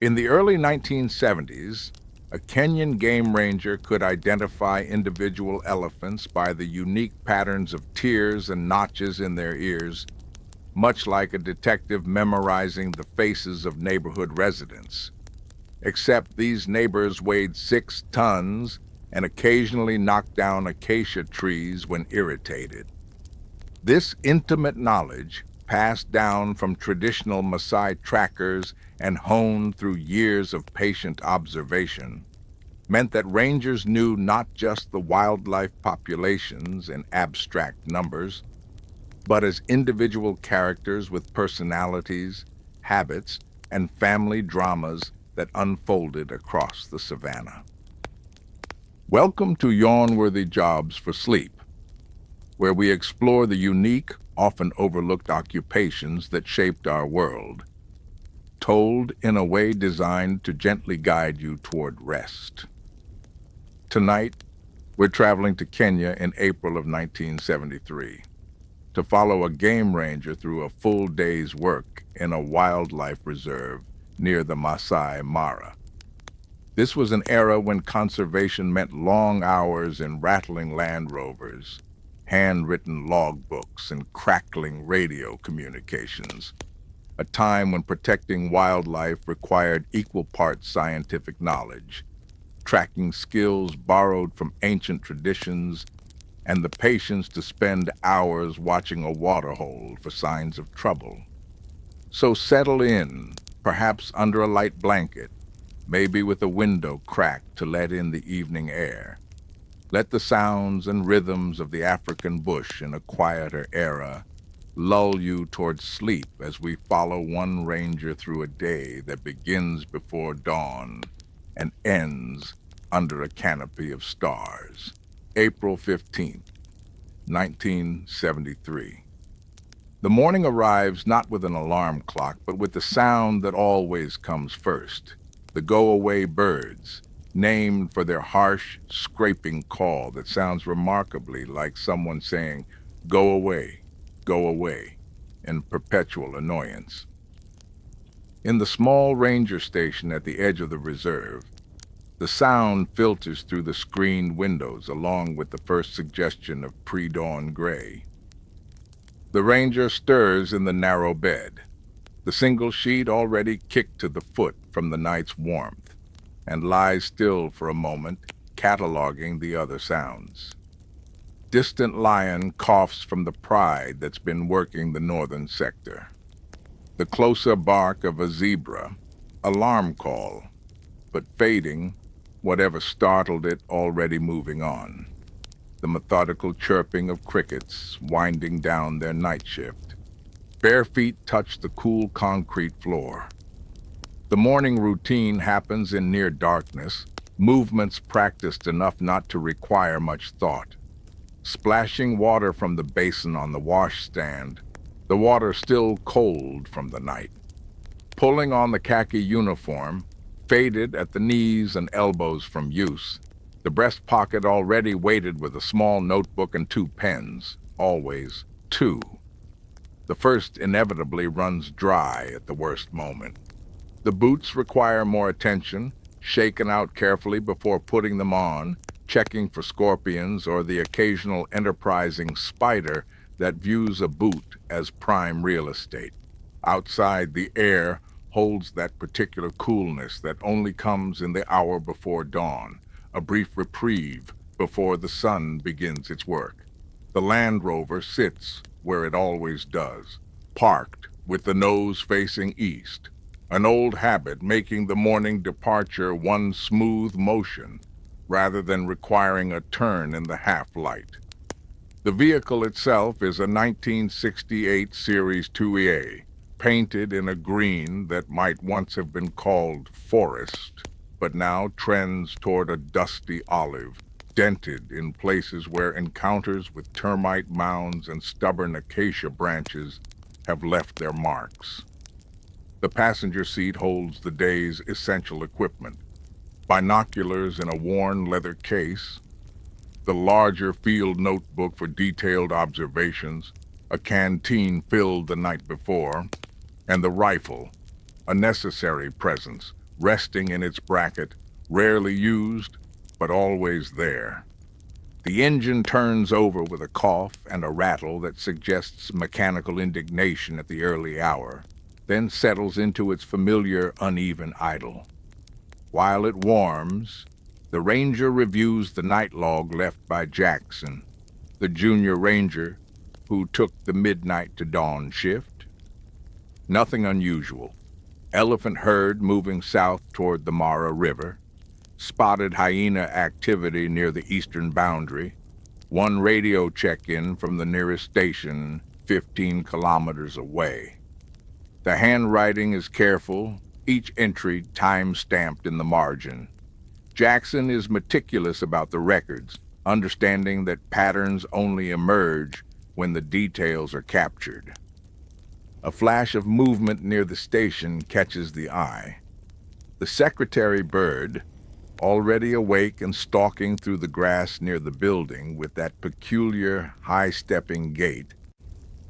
In the early 1970s, a Kenyan game ranger could identify individual elephants by the unique patterns of tears and notches in their ears, much like a detective memorizing the faces of neighborhood residents. Except these neighbors weighed 6 tons and occasionally knocked down acacia trees when irritated. This intimate knowledge, passed down from traditional Maasai trackers and honed through years of patient observation, meant that rangers knew not just the wildlife populations in abstract numbers, but as individual characters with personalities, habits, and family dramas that unfolded across the savanna. Welcome to Yawnworthy Jobs for Sleep, where we explore the unique, often overlooked occupations that shaped our world, told in a way designed to gently guide you toward rest. Tonight, we're traveling to Kenya in April of 1973 to follow a game ranger through a full day's work in a wildlife reserve near the Maasai Mara. This was an era when conservation meant long hours in rattling Land Rovers, handwritten logbooks, and crackling radio communications. A time when protecting wildlife required equal parts scientific knowledge, tracking skills borrowed from ancient traditions, and the patience to spend hours watching a waterhole for signs of trouble. So settle in, perhaps under a light blanket, maybe with a window cracked to let in the evening air. Let the sounds and rhythms of the African bush in a quieter era lull you towards sleep as we follow one ranger through a day that begins before dawn and ends under a canopy of stars. April 15th, 1973. The morning arrives not with an alarm clock, but with the sound that always comes first, the go-away birds, named for their harsh, scraping call that sounds remarkably like someone saying, go away, in perpetual annoyance. In the small ranger station at the edge of the reserve, the sound filters through the screened windows along with the first suggestion of pre-dawn gray. The ranger stirs in the narrow bed, the single sheet already kicked to the foot from the night's warmth, and lies still for a moment, cataloging the other sounds. Distant lion coughs from the pride that's been working the northern sector. The closer bark of a zebra, alarm call, but fading, whatever startled it already moving on. The methodical chirping of crickets winding down their night shift. Bare feet touch the cool concrete floor. The morning routine happens in near darkness, movements practiced enough not to require much thought. Splashing water from the basin on the washstand, the water still cold from the night. Pulling on the khaki uniform, faded at the knees and elbows from use, the breast pocket already weighted with a small notebook and 2 pens, always 2. The first inevitably runs dry at the worst moment. The boots require more attention, shaken out carefully before putting them on, checking for scorpions or the occasional enterprising spider that views a boot as prime real estate. Outside, the air holds that particular coolness that only comes in the hour before dawn, a brief reprieve before the sun begins its work. The Land Rover sits where it always does, parked with the nose facing east, an old habit making the morning departure one smooth motion rather than requiring a turn in the half-light. The vehicle itself is a 1968 Series 2EA, painted in a green that might once have been called forest, but now trends toward a dusty olive, dented in places where encounters with termite mounds and stubborn acacia branches have left their marks. The passenger seat holds the day's essential equipment: binoculars in a worn leather case, the larger field notebook for detailed observations, a canteen filled the night before, and the rifle, a necessary presence resting in its bracket, rarely used, but always there. The engine turns over with a cough and a rattle that suggests mechanical indignation at the early hour, then settles into its familiar uneven idle. While it warms, the ranger reviews the night log left by Jackson, the junior ranger who took the midnight to dawn shift. Nothing unusual. Elephant herd moving south toward the Mara River. Spotted hyena activity near the eastern boundary. One radio check-in from the nearest station 15 kilometers away. The handwriting is careful, each entry time-stamped in the margin. Jackson is meticulous about the records, understanding that patterns only emerge when the details are captured. A flash of movement near the station catches the eye. The secretary bird, already awake and stalking through the grass near the building with that peculiar high-stepping gait,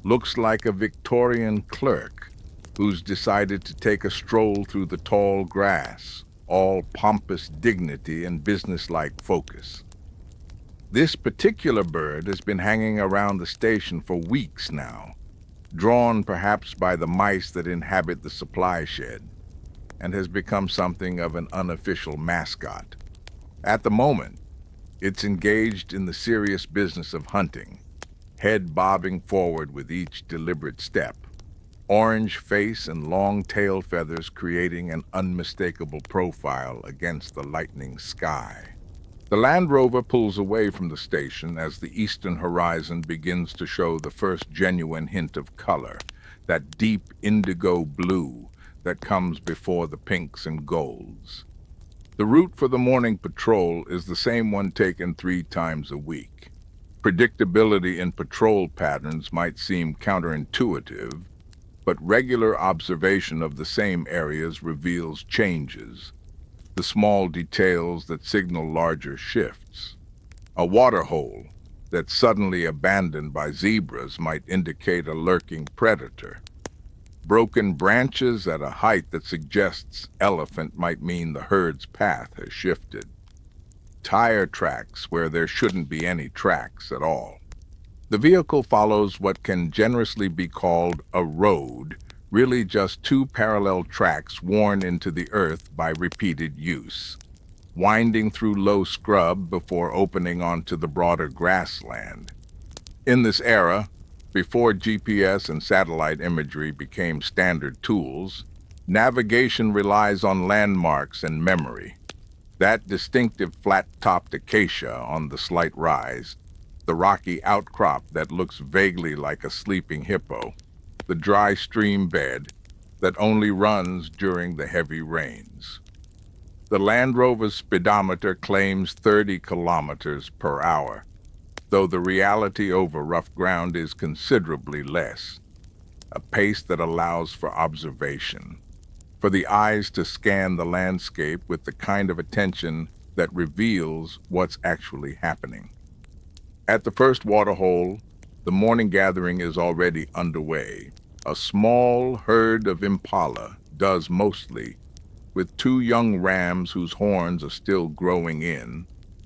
looks like a Victorian clerk who's decided to take a stroll through the tall grass, all pompous dignity and businesslike focus. This particular bird has been hanging around the station for weeks now, drawn perhaps by the mice that inhabit the supply shed, and has become something of an unofficial mascot. At the moment, it's engaged in the serious business of hunting, head bobbing forward with each deliberate step, orange face and long tail feathers creating an unmistakable profile against the lightening sky. The Land Rover pulls away from the station as the eastern horizon begins to show the first genuine hint of color, that deep indigo blue that comes before the pinks and golds. The route for the morning patrol is the same one taken 3 times a week. Predictability in patrol patterns might seem counterintuitive, but regular observation of the same areas reveals changes, the small details that signal larger shifts. A waterhole that's suddenly abandoned by zebras might indicate a lurking predator. Broken branches at a height that suggests elephant might mean the herd's path has shifted. Tire tracks where there shouldn't be any tracks at all. The vehicle follows what can generously be called a road, really just 2 parallel tracks worn into the earth by repeated use, winding through low scrub before opening onto the broader grassland. In this era, before GPS and satellite imagery became standard tools, navigation relies on landmarks and memory. That distinctive flat-topped acacia on the slight rise, the rocky outcrop that looks vaguely like a sleeping hippo, the dry stream bed that only runs during the heavy rains. The Land Rover's speedometer claims 30 kilometers per hour, though the reality over rough ground is considerably less, a pace that allows for observation, for the eyes to scan the landscape with the kind of attention that reveals what's actually happening. At the first waterhole, the morning gathering is already underway. A small herd of impala does mostly, with 2 young rams whose horns are still growing in,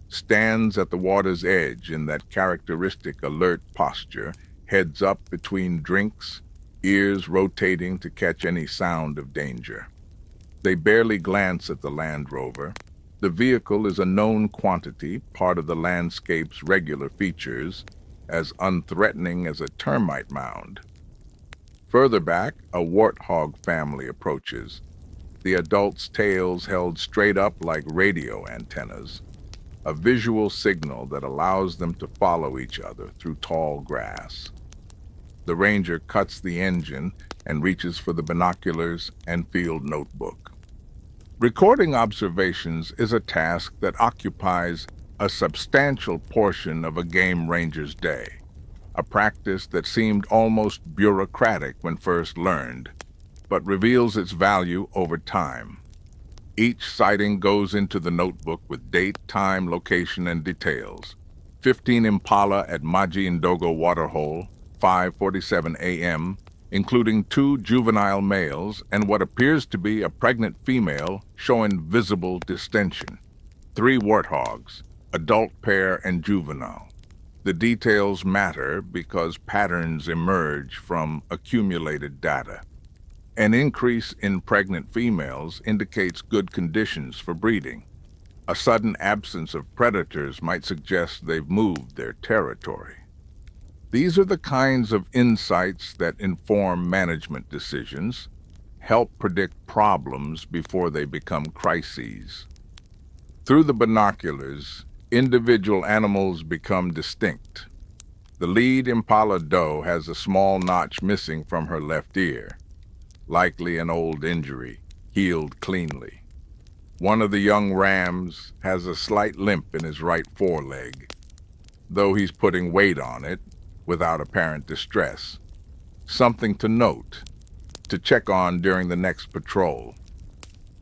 stands at the water's edge in that characteristic alert posture, heads up between drinks, ears rotating to catch any sound of danger. They barely glance at the Land Rover. The vehicle is a known quantity, part of the landscape's regular features, as unthreatening as a termite mound. Further back, a warthog family approaches, the adults' tails held straight up like radio antennas, a visual signal that allows them to follow each other through tall grass. The ranger cuts the engine and reaches for the binoculars and field notebook. Recording observations is a task that occupies a substantial portion of a game ranger's day, a practice that seemed almost bureaucratic when first learned, but reveals its value over time. Each sighting goes into the notebook with date, time, location, and details. 15 impala at Maji Ndogo Waterhole, 5:47 a.m., including 2 juvenile males and what appears to be a pregnant female showing visible distension. 3 warthogs, adult pair and juvenile. The details matter because patterns emerge from accumulated data. An increase in pregnant females indicates good conditions for breeding. A sudden absence of predators might suggest they've moved their territory. These are the kinds of insights that inform management decisions, help predict problems before they become crises. Through the binoculars, individual animals become distinct. The lead impala doe has a small notch missing from her left ear, likely an old injury, healed cleanly. One of the young rams has a slight limp in his right foreleg, though he's putting weight on it without apparent distress. Something to note, to check on during the next patrol.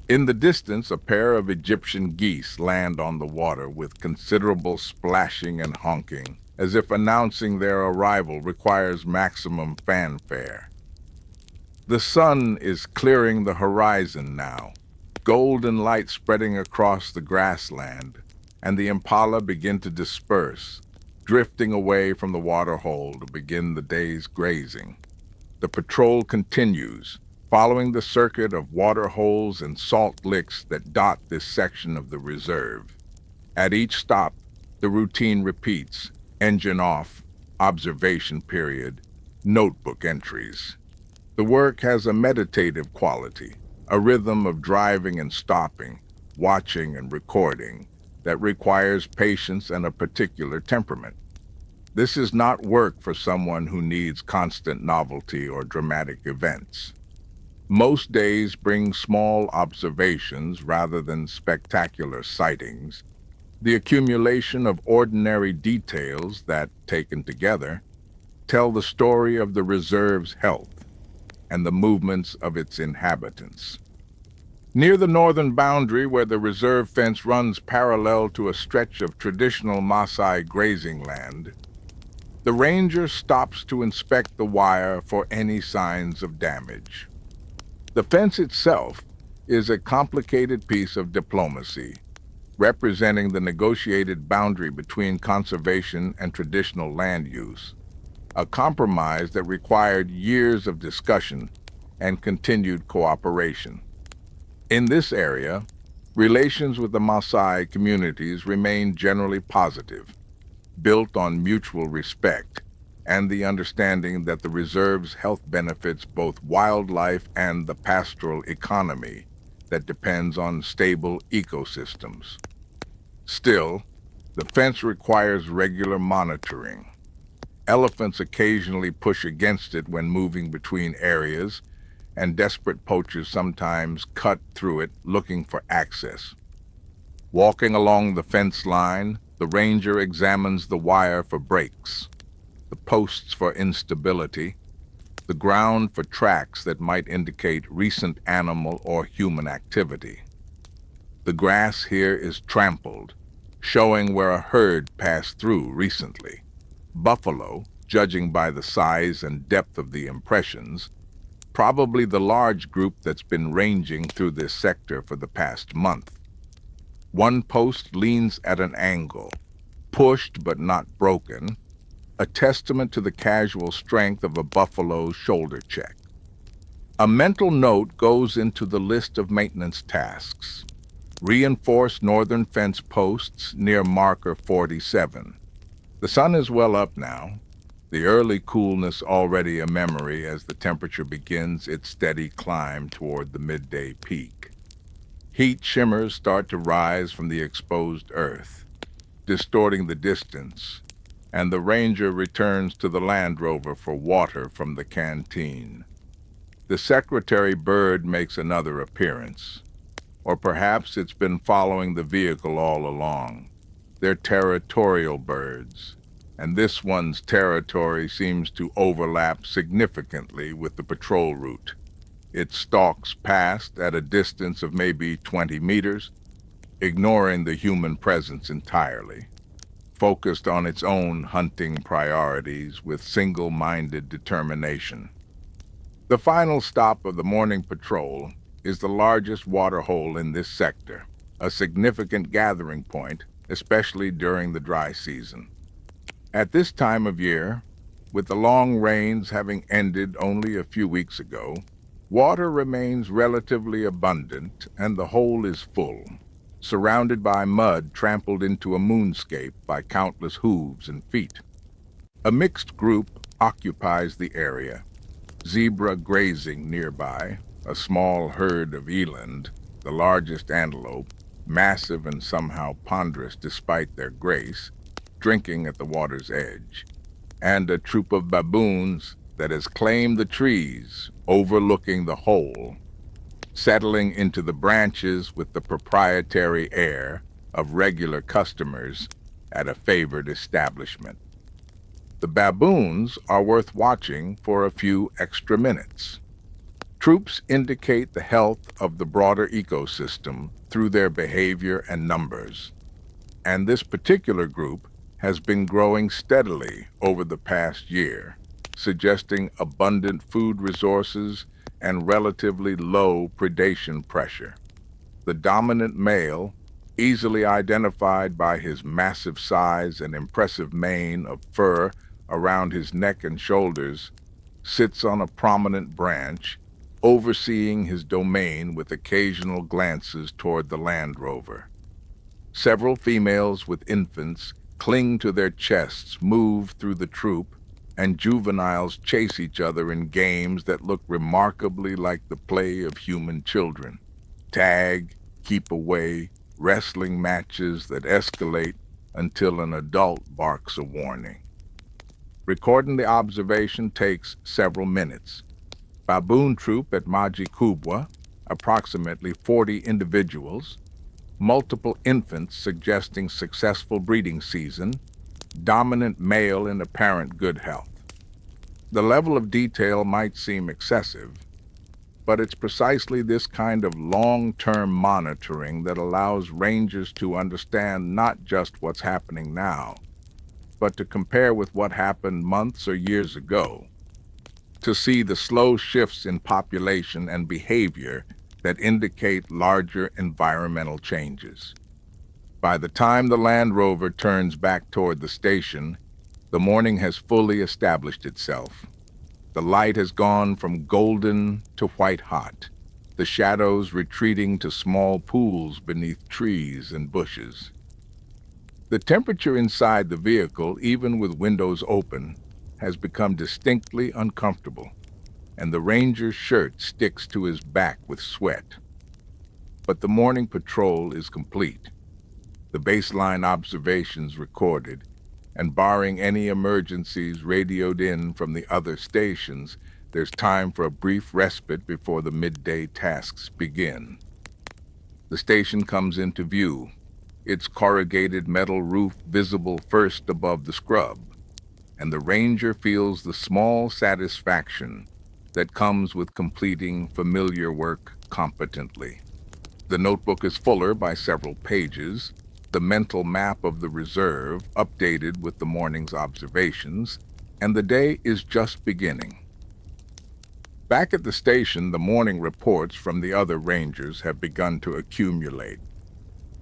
In the distance, a pair of Egyptian geese land on the water with considerable splashing and honking, as if announcing their arrival requires maximum fanfare. The sun is clearing the horizon now, golden light spreading across the grassland, and the impala begin to disperse, drifting away from the waterhole to begin the day's grazing. The patrol continues, following the circuit of waterholes and salt licks that dot this section of the reserve. At each stop, the routine repeats: engine off, observation period, notebook entries. The work has a meditative quality, a rhythm of driving and stopping, watching and recording, that requires patience and a particular temperament. This is not work for someone who needs constant novelty or dramatic events. Most days bring small observations rather than spectacular sightings. The accumulation of ordinary details that, taken together, tell the story of the reserve's health and the movements of its inhabitants. Near the northern boundary, where the reserve fence runs parallel to a stretch of traditional Maasai grazing land, the ranger stops to inspect the wire for any signs of damage. The fence itself is a complicated piece of diplomacy, representing the negotiated boundary between conservation and traditional land use, a compromise that required years of discussion and continued cooperation. In this area, relations with the Maasai communities remain generally positive, built on mutual respect and the understanding that the reserve's health benefits both wildlife and the pastoral economy that depends on stable ecosystems. Still, the fence requires regular monitoring. Elephants occasionally push against it when moving between areas, and desperate poachers sometimes cut through it looking for access. Walking along the fence line, the ranger examines the wire for breaks, the posts for instability, the ground for tracks that might indicate recent animal or human activity. The grass here is trampled, showing where a herd passed through recently. Buffalo, judging by the size and depth of the impressions, probably the large group that's been ranging through this sector for the past month. One post leans at an angle, pushed but not broken, a testament to the casual strength of a buffalo's shoulder check. A mental note goes into the list of maintenance tasks. Reinforce northern fence posts near marker 47. The sun is well up now, the early coolness already a memory as the temperature begins its steady climb toward the midday peak. Heat shimmers start to rise from the exposed earth, distorting the distance, and the ranger returns to the Land Rover for water from the canteen. The secretary bird makes another appearance, or perhaps it's been following the vehicle all along. They're territorial birds, and this one's territory seems to overlap significantly with the patrol route. It stalks past at a distance of maybe 20 meters, ignoring the human presence entirely, focused on its own hunting priorities with single-minded determination. The final stop of the morning patrol is the largest water hole in this sector, a significant gathering point, especially during the dry season. At this time of year, with the long rains having ended only a few weeks ago, water remains relatively abundant and the hole is full, surrounded by mud trampled into a moonscape by countless hooves and feet. A mixed group occupies the area, zebra grazing nearby, a small herd of eland, the largest antelope, massive and somehow ponderous despite their grace, drinking at the water's edge, and a troop of baboons that has claimed the trees overlooking the hole, settling into the branches with the proprietary air of regular customers at a favored establishment. The baboons are worth watching for a few extra minutes. Troops indicate the health of the broader ecosystem through their behavior and numbers, and this particular group has been growing steadily over the past year, suggesting abundant food resources and relatively low predation pressure. The dominant male, easily identified by his massive size and impressive mane of fur around his neck and shoulders, sits on a prominent branch, overseeing his domain with occasional glances toward the Land Rover. Several females with infants cling to their chests, move through the troop, and juveniles chase each other in games that look remarkably like the play of human children. Tag, keep away, wrestling matches that escalate until an adult barks a warning. Recording the observation takes several minutes. Baboon troop at Maji Kubwa, approximately 40 individuals, multiple infants suggesting successful breeding season, dominant male in apparent good health. The level of detail might seem excessive, but it's precisely this kind of long-term monitoring that allows rangers to understand not just what's happening now, but to compare with what happened months or years ago, to see the slow shifts in population and behavior that indicate larger environmental changes. By the time the Land Rover turns back toward the station, the morning has fully established itself. The light has gone from golden to white hot, the shadows retreating to small pools beneath trees and bushes. The temperature inside the vehicle, even with windows open, has become distinctly uncomfortable, and the ranger's shirt sticks to his back with sweat. But the morning patrol is complete, the baseline observations recorded, and barring any emergencies radioed in from the other stations, there's time for a brief respite before the midday tasks begin. The station comes into view, its corrugated metal roof visible first above the scrub, and the ranger feels the small satisfaction that comes with completing familiar work competently. The notebook is fuller by several pages, the mental map of the reserve updated with the morning's observations, and the day is just beginning. Back at the station, the morning reports from the other rangers have begun to accumulate.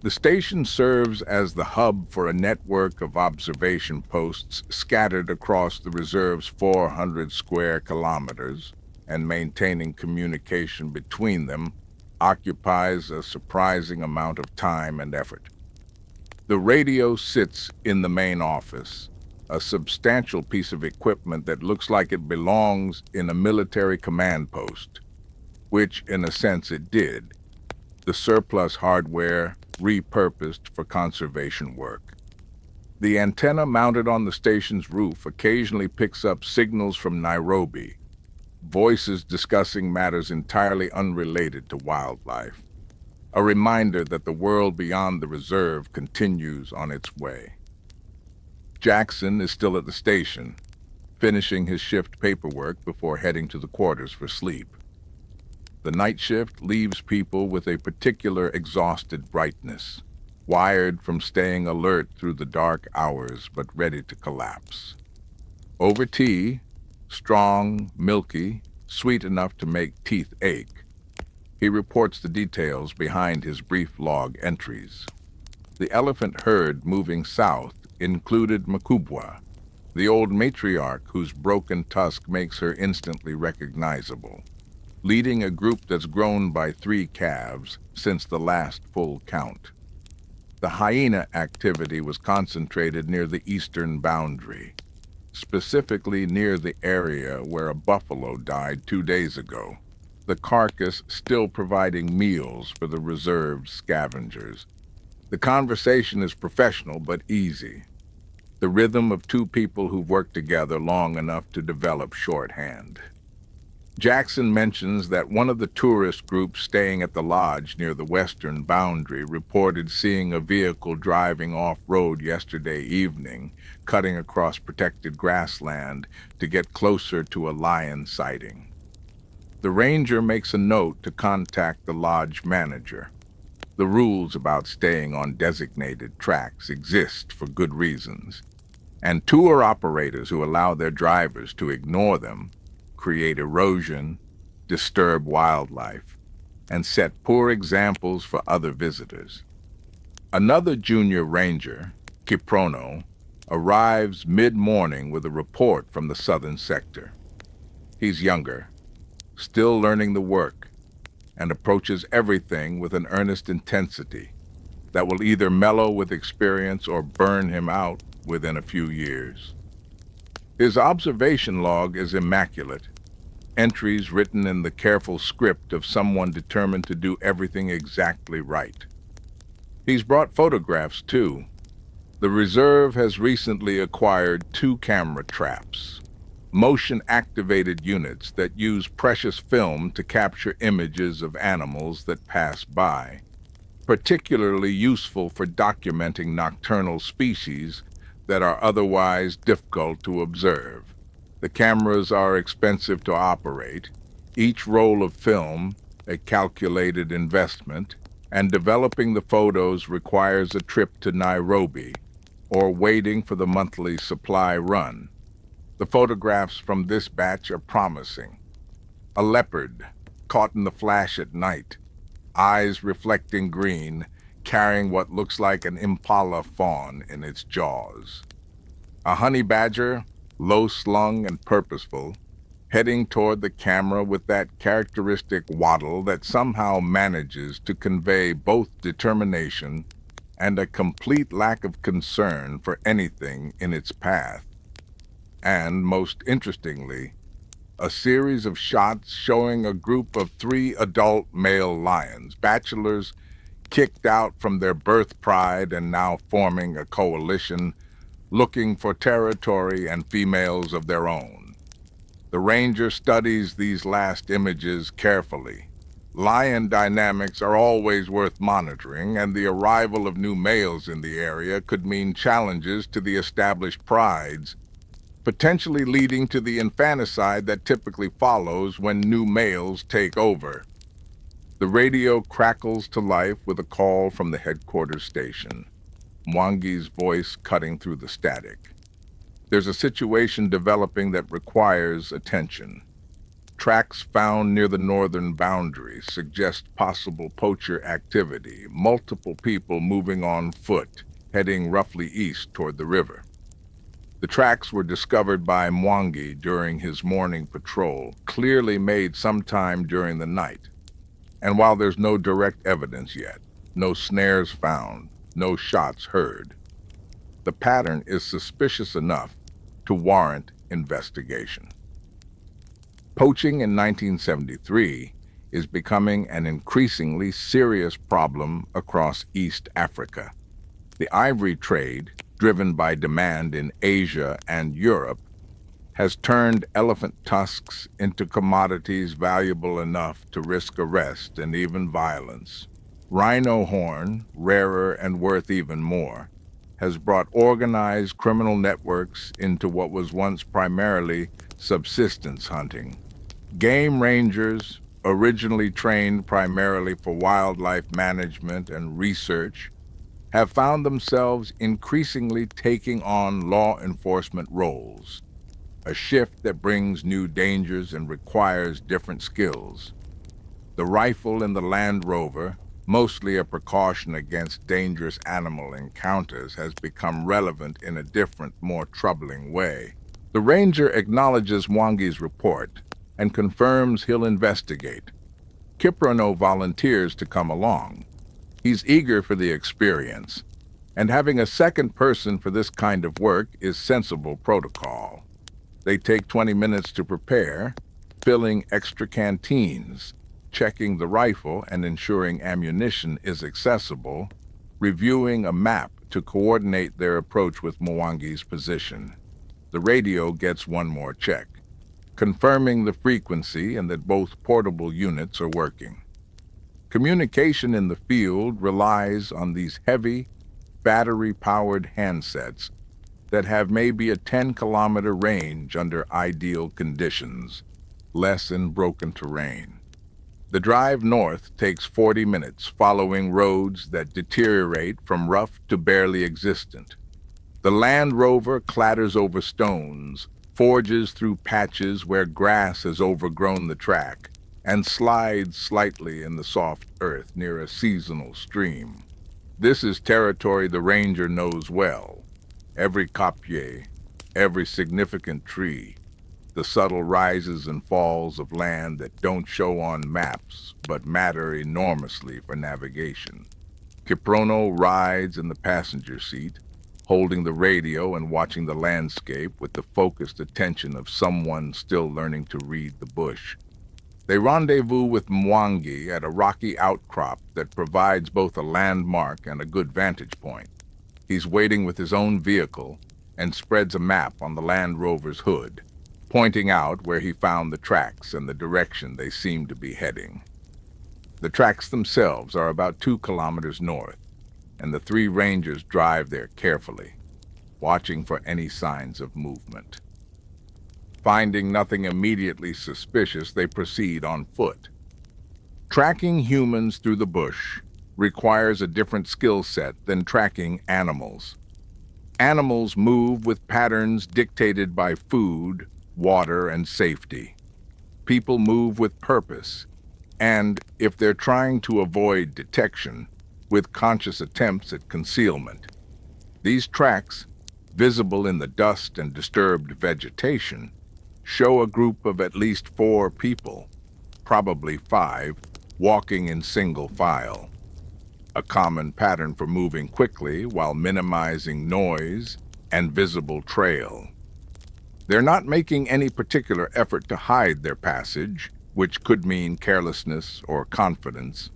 The station serves as the hub for a network of observation posts scattered across the reserve's 400 square kilometers, and maintaining communication between them occupies a surprising amount of time and effort. The radio sits in the main office, a substantial piece of equipment that looks like it belongs in a military command post, which in a sense it did, the surplus hardware repurposed for conservation work. The antenna mounted on the station's roof occasionally picks up signals from Nairobi, voices discussing matters entirely unrelated to wildlife, a reminder that the world beyond the reserve continues on its way. Jackson is still at the station, finishing his shift paperwork before heading to the quarters for sleep. The night shift leaves people with a particular exhausted brightness, wired from staying alert through the dark hours but ready to collapse. Over tea, strong, milky, sweet enough to make teeth ache. He reports the details behind his brief log entries. The elephant herd moving south included Makubwa, the old matriarch whose broken tusk makes her instantly recognizable, leading a group that's grown by 3 calves since the last full count. The hyena activity was concentrated near the eastern boundary, specifically near the area where a buffalo died 2 days ago, the carcass still providing meals for the reserved scavengers. The conversation is professional but easy, the rhythm of 2 people who've worked together long enough to develop shorthand. Jackson mentions that one of the tourist groups staying at the lodge near the western boundary reported seeing a vehicle driving off-road yesterday evening, cutting across protected grassland to get closer to a lion sighting. The ranger makes a note to contact the lodge manager. The rules about staying on designated tracks exist for good reasons, and tour operators who allow their drivers to ignore them create erosion, disturb wildlife, and set poor examples for other visitors. Another junior ranger, Kiprono, arrives mid-morning with a report from the southern sector. He's younger, still learning the work, and approaches everything with an earnest intensity that will either mellow with experience or burn him out within a few years. His observation log is immaculate, entries written in the careful script of someone determined to do everything exactly right. He's brought photographs, too. The reserve has recently acquired 2 camera traps, motion-activated units that use precious film to capture images of animals that pass by, particularly useful for documenting nocturnal species that are otherwise difficult to observe. The cameras are expensive to operate, each roll of film a calculated investment, and developing the photos requires a trip to Nairobi or waiting for the monthly supply run. The photographs from this batch are promising. A leopard, caught in the flash at night, eyes reflecting green, carrying what looks like an impala fawn in its jaws. A honey badger, low-slung and purposeful, heading toward the camera with that characteristic waddle that somehow manages to convey both determination and a complete lack of concern for anything in its path. And, most interestingly, a series of shots showing a group of 3 adult male lions, bachelors kicked out from their birth pride and now forming a coalition, looking for territory and females of their own. The ranger studies these last images carefully. Lion dynamics are always worth monitoring, and the arrival of new males in the area could mean challenges to the established prides, potentially leading to the infanticide that typically follows when new males take over. The radio crackles to life with a call from the headquarters station, Mwangi's voice cutting through the static. There's a situation developing that requires attention. Tracks found near the northern boundary suggest possible poacher activity, multiple people moving on foot, heading roughly east toward the river. The tracks were discovered by Mwangi during his morning patrol, clearly made sometime during the night. And while there's no direct evidence yet, no snares found, no shots heard, the pattern is suspicious enough to warrant investigation. Poaching in 1973 is becoming an increasingly serious problem across East Africa. The ivory trade, driven by demand in Asia and Europe, has turned elephant tusks into commodities valuable enough to risk arrest and even violence. Rhino horn, rarer and worth even more, has brought organized criminal networks into what was once primarily subsistence hunting. Game rangers, originally trained primarily for wildlife management and research, have found themselves increasingly taking on law enforcement roles. a shift that brings new dangers and requires different skills. The rifle in the Land Rover, mostly a precaution against dangerous animal encounters, has become relevant in a different, more troubling way. The ranger acknowledges Mwangi's report and confirms he'll investigate. Kiprono volunteers to come along. He's eager for the experience, and having a second person for this kind of work is sensible protocol. They take 20 minutes to prepare, filling extra canteens, checking the rifle and ensuring ammunition is accessible, reviewing a map to coordinate their approach with Mwangi's position. The radio gets one more check, confirming the frequency and that both portable units are working. Communication in the field relies on these heavy, battery-powered handsets that have maybe a 10-kilometer range under ideal conditions, less in broken terrain. The drive north takes 40 minutes, following roads that deteriorate from rough to barely existent. The Land Rover clatters over stones, forges through patches where grass has overgrown the track, and slides slightly in the soft earth near a seasonal stream. This is territory the ranger knows well. Every kopje, every significant tree, the subtle rises and falls of land that don't show on maps but matter enormously for navigation. Kiprono rides in the passenger seat, holding the radio and watching the landscape with the focused attention of someone still learning to read the bush. They rendezvous with Mwangi at a rocky outcrop that provides both a landmark and a good vantage point. He's waiting with his own vehicle and spreads a map on the Land Rover's hood, pointing out where he found the tracks and the direction they seem to be heading. The tracks themselves are about 2 kilometers north, and the three rangers drive there carefully, watching for any signs of movement. Finding nothing immediately suspicious, they proceed on foot. Tracking humans through the bush requires a different skill set than tracking animals. Animals move with patterns dictated by food, water, and safety. People move with purpose, and, if they're trying to avoid detection, with conscious attempts at concealment. These tracks, visible in the dust and disturbed vegetation, show a group of at least 4 people, probably 5, walking in single file. A common pattern for moving quickly while minimizing noise and visible trail. They're not making any particular effort to hide their passage, which could mean carelessness or confidence,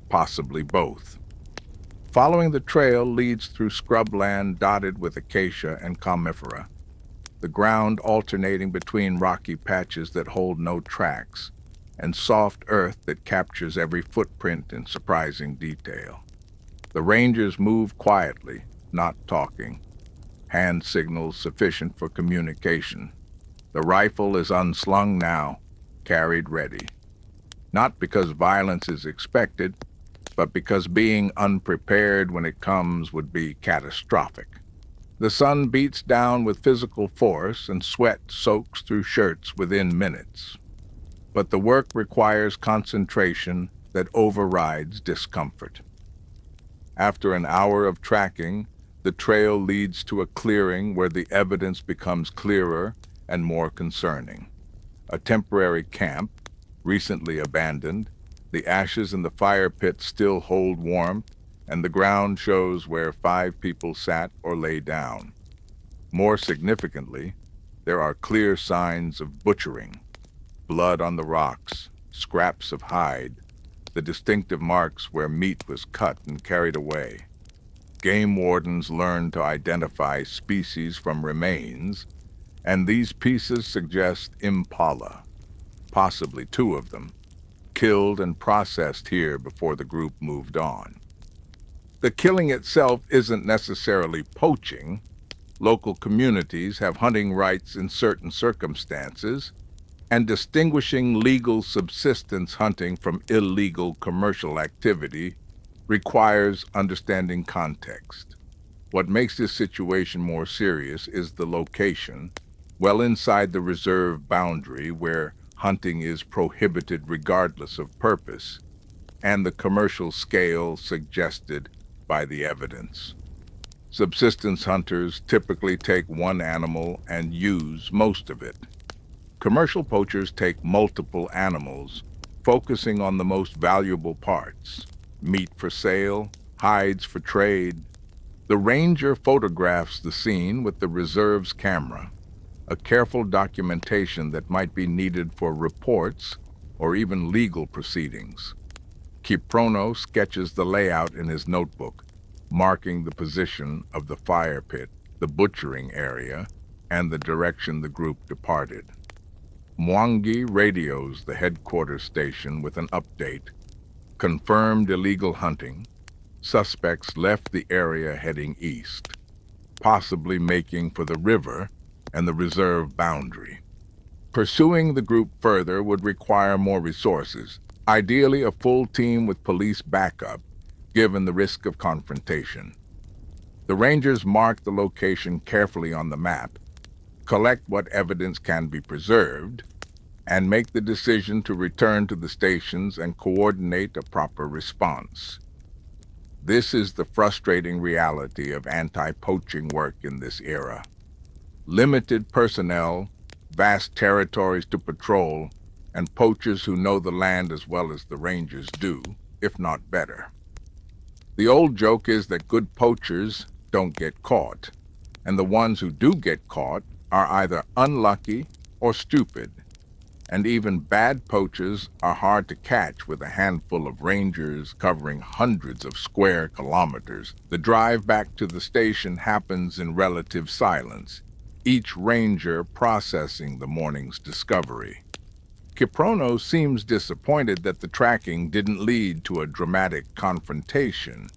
possibly both. Following the trail leads through scrubland dotted with acacia and comifera, the ground alternating between rocky patches that hold no tracks and soft earth that captures every footprint in surprising detail. The rangers move quietly, not talking, hand signals sufficient for communication. The rifle is unslung now, carried ready. Not because violence is expected, but because being unprepared when it comes would be catastrophic. The sun beats down with physical force and sweat soaks through shirts within minutes. But the work requires concentration that overrides discomfort. After an hour of tracking, the trail leads to a clearing where the evidence becomes clearer and more concerning. A temporary camp, recently abandoned, the ashes in the fire pit still hold warmth, and the ground shows where 5 people sat or lay down. More significantly, there are clear signs of butchering. Blood on the rocks, scraps of hide, the distinctive marks where meat was cut and carried away. Game wardens learn to identify species from remains, and these pieces suggest impala, possibly 2 of them, killed and processed here before the group moved on. The killing itself isn't necessarily poaching. Local communities have hunting rights in certain circumstances, and distinguishing legal subsistence hunting from illegal commercial activity requires understanding context. What makes this situation more serious is the location, well inside the reserve boundary where hunting is prohibited regardless of purpose, and the commercial scale suggested by the evidence. Subsistence hunters typically take one animal and use most of it. Commercial poachers take multiple animals, focusing on the most valuable parts: meat for sale, hides for trade. The ranger photographs the scene with the reserve's camera, a careful documentation that might be needed for reports or even legal proceedings. Kiprono sketches the layout in his notebook, marking the position of the fire pit, the butchering area, and the direction the group departed. Mwangi radios the headquarters station with an update. Confirmed illegal hunting. Suspects left the area heading east, possibly making for the river and the reserve boundary. Pursuing the group further would require more resources, ideally a full team with police backup, given the risk of confrontation. The rangers mark the location carefully on the map, collect what evidence can be preserved, and make the decision to return to the stations and coordinate a proper response. This is the frustrating reality of anti-poaching work in this era. Limited personnel, vast territories to patrol, and poachers who know the land as well as the rangers do, if not better. The old joke is that good poachers don't get caught, and the ones who do get caught are either unlucky or stupid. And even bad poachers are hard to catch with a handful of rangers covering hundreds of square kilometers. The drive back to the station happens in relative silence, each ranger processing the morning's discovery. Kiprono seems disappointed that the tracking didn't lead to a dramatic confrontation.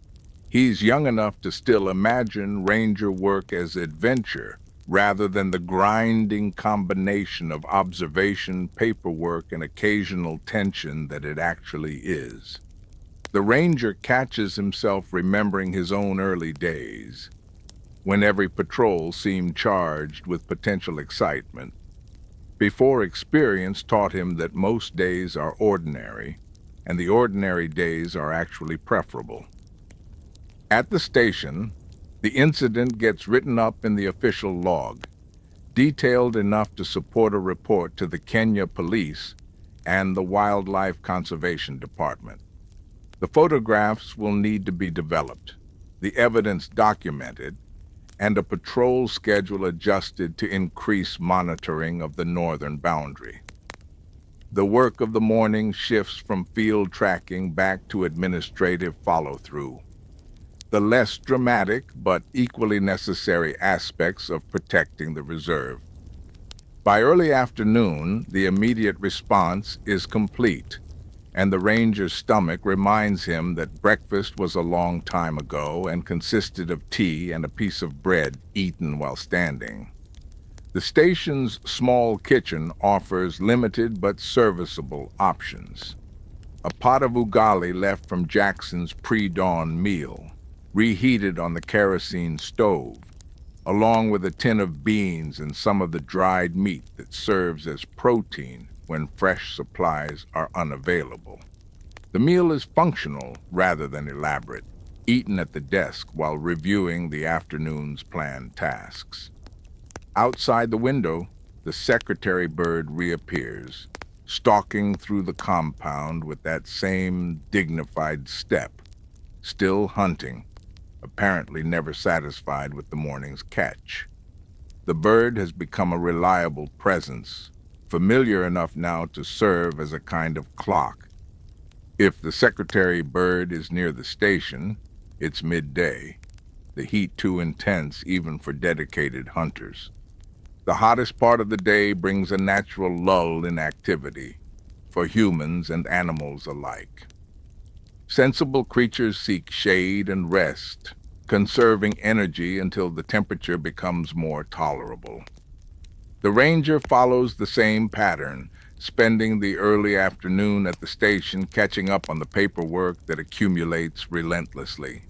He's young enough to still imagine ranger work as adventure, rather than the grinding combination of observation, paperwork, and occasional tension that it actually is. The ranger catches himself remembering his own early days, when every patrol seemed charged with potential excitement, before experience taught him that most days are ordinary, and the ordinary days are actually preferable. At the station, the incident gets written up in the official log, detailed enough to support a report to the Kenya Police and the Wildlife Conservation Department. The photographs will need to be developed, the evidence documented, and a patrol schedule adjusted to increase monitoring of the northern boundary. The work of the morning shifts from field tracking back to administrative follow-through, the less dramatic but equally necessary aspects of protecting the reserve. By early afternoon, the immediate response is complete, and the ranger's stomach reminds him that breakfast was a long time ago and consisted of tea and a piece of bread eaten while standing. The station's small kitchen offers limited but serviceable options. A pot of ugali left from Jackson's pre-dawn meal, reheated on the kerosene stove, along with a tin of beans and some of the dried meat that serves as protein when fresh supplies are unavailable. The meal is functional rather than elaborate, eaten at the desk while reviewing the afternoon's planned tasks. Outside the window, the secretary bird reappears, stalking through the compound with that same dignified step, still hunting, apparently never satisfied with the morning's catch. The bird has become a reliable presence, familiar enough now to serve as a kind of clock. If the secretary bird is near the station, it's midday, the heat too intense even for dedicated hunters. The hottest part of the day brings a natural lull in activity, for humans and animals alike. Sensible creatures seek shade and rest, conserving energy until the temperature becomes more tolerable. The ranger follows the same pattern, spending the early afternoon at the station catching up on the paperwork that accumulates relentlessly.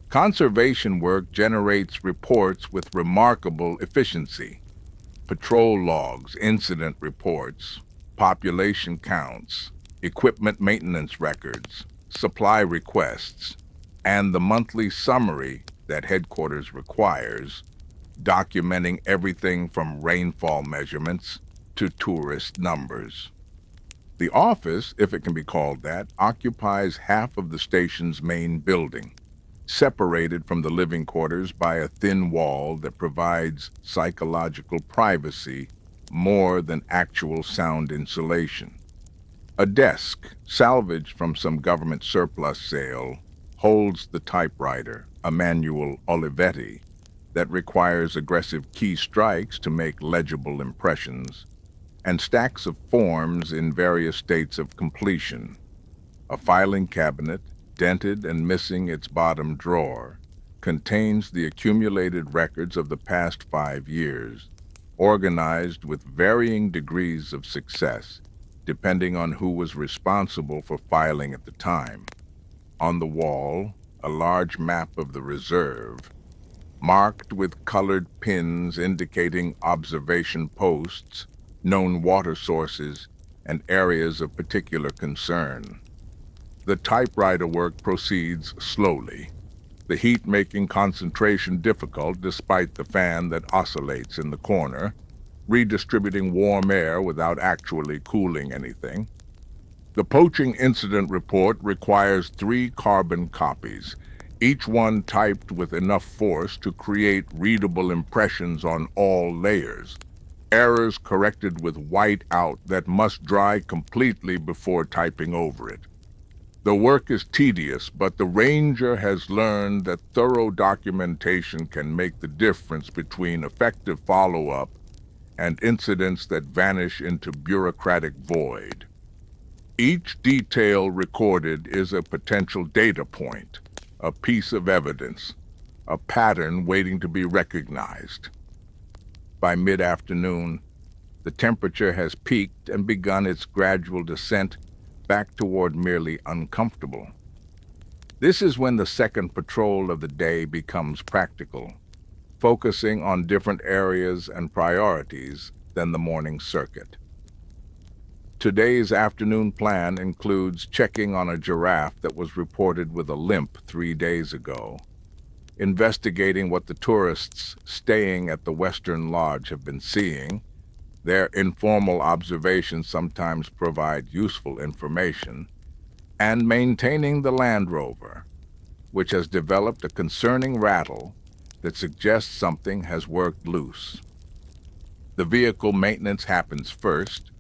Conservation work generates reports with remarkable efficiency. patrol logs, incident reports, population counts, equipment maintenance records, supply requests, and the monthly summary that headquarters requires, documenting everything from rainfall measurements to tourist numbers. The office, if it can be called that, occupies half of the station's main building, separated from the living quarters by a thin wall that provides psychological privacy more than actual sound insulation. A desk, salvaged from some government surplus sale, holds the typewriter, a manual Olivetti, that requires aggressive key strikes to make legible impressions, and stacks of forms in various states of completion. A filing cabinet, dented and missing its bottom drawer, contains the accumulated records of the past 5 years, organized with varying degrees of success, depending on who was responsible for filing at the time. On the wall, a large map of the reserve, marked with colored pins indicating observation posts, known water sources, and areas of particular concern. The typewriter work proceeds slowly, the heat making concentration difficult despite the fan that oscillates in the corner, redistributing warm air without actually cooling anything. The poaching incident report requires 3 carbon copies, each one typed with enough force to create readable impressions on all layers, errors corrected with white out that must dry completely before typing over it. The work is tedious, but the ranger has learned that thorough documentation can make the difference between effective follow-up and incidents that vanish into bureaucratic void. Each detail recorded is a potential data point, a piece of evidence, a pattern waiting to be recognized. By mid-afternoon, the temperature has peaked and begun its gradual descent back toward merely uncomfortable. This is when the second patrol of the day becomes practical, focusing on different areas and priorities than the morning circuit. Today's afternoon plan includes checking on a giraffe that was reported with a limp 3 days ago, investigating what the tourists staying at the Western Lodge have been seeing. Their informal observations sometimes provide useful information, and maintaining the Land Rover, which has developed a concerning rattle that suggests something has worked loose. The vehicle maintenance happens first,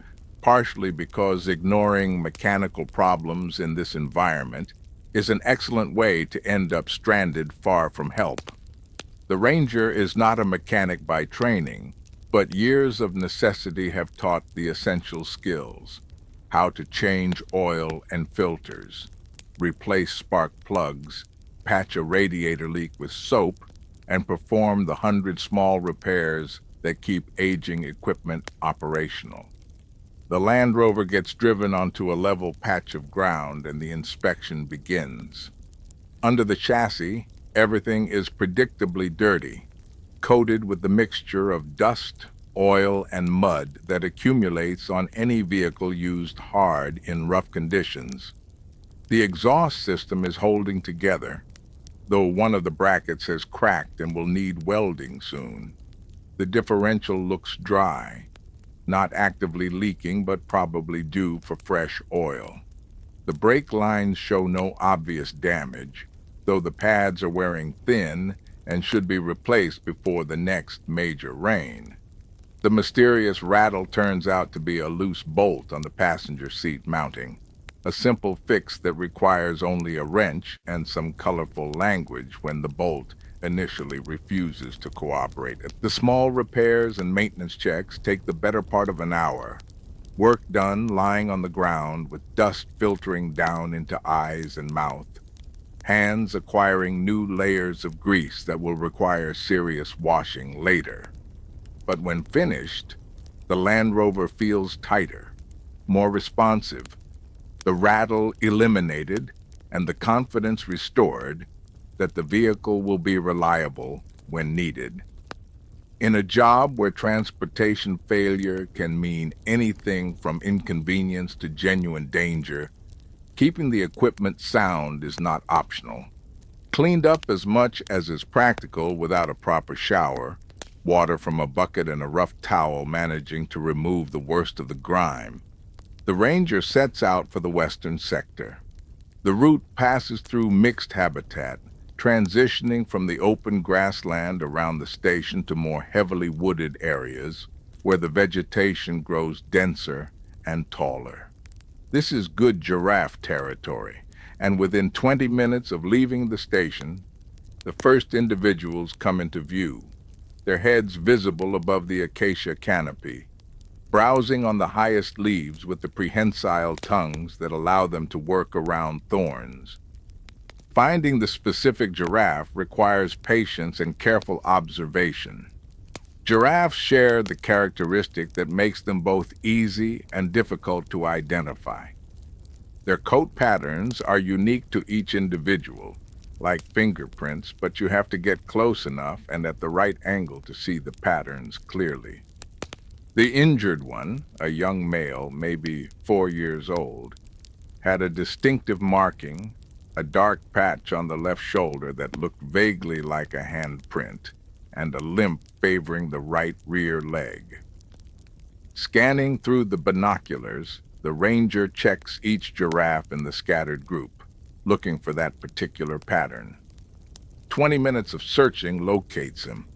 partially because ignoring mechanical problems in this environment is an excellent way to end up stranded far from help. The ranger is not a mechanic by training, but years of necessity have taught the essential skills: how to change oil and filters, replace spark plugs, patch a radiator leak with soap, and perform the 100 small repairs that keep aging equipment operational. The Land Rover gets driven onto a level patch of ground and the inspection begins. Under the chassis, everything is predictably dirty, coated with the mixture of dust, oil, and mud that accumulates on any vehicle used hard in rough conditions. The exhaust system is holding together, though one of the brackets has cracked and will need welding soon. The differential looks dry, not actively leaking but probably due for fresh oil. The brake lines show no obvious damage, though the pads are wearing thin and should be replaced before the next major rain. The mysterious rattle turns out to be a loose bolt on the passenger seat mounting, a simple fix that requires only a wrench and some colorful language when the bolt initially refuses to cooperate. The small repairs and maintenance checks take the better part of an hour, work done lying on the ground with dust filtering down into eyes and mouth, hands acquiring new layers of grease that will require serious washing later. But when finished, the Land Rover feels tighter, more responsive, the rattle eliminated, and the confidence restored that the vehicle will be reliable when needed. In a job where transportation failure can mean anything from inconvenience to genuine danger, keeping the equipment sound is not optional. Cleaned up as much as is practical without a proper shower, water from a bucket and a rough towel managing to remove the worst of the grime, the ranger sets out for the western sector. The route passes through mixed habitat, transitioning from the open grassland around the station to more heavily wooded areas where the vegetation grows denser and taller. This is good giraffe territory, and within 20 minutes of leaving the station, the first individuals come into view, their heads visible above the acacia canopy, browsing on the highest leaves with the prehensile tongues that allow them to work around thorns. Finding the specific giraffe requires patience and careful observation. Giraffes share the characteristic that makes them both easy and difficult to identify. Their coat patterns are unique to each individual, like fingerprints, but you have to get close enough and at the right angle to see the patterns clearly. The injured one, a young male, maybe 4 years old, had a distinctive marking, a dark patch on the left shoulder that looked vaguely like a handprint, and a limp favoring the right rear leg. Scanning through the binoculars, the ranger checks each giraffe in the scattered group, looking for that particular pattern. 20 minutes of searching locates him,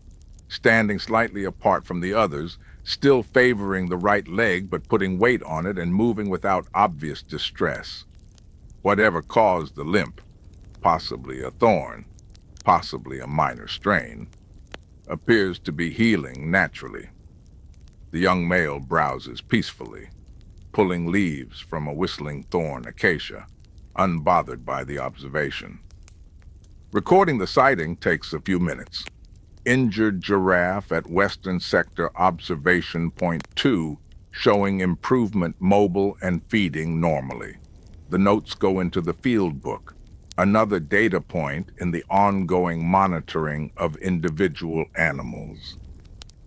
standing slightly apart from the others, still favoring the right leg but putting weight on it and moving without obvious distress. Whatever caused the limp, possibly a thorn, possibly a minor strain, appears to be healing naturally. The young male browses peacefully, pulling leaves from a whistling thorn acacia, unbothered by the observation. Recording the sighting takes a few minutes. Injured giraffe at Western Sector Observation Point 2, showing improvement mobile and feeding normally. The notes go into the field book, another data point in the ongoing monitoring of individual animals.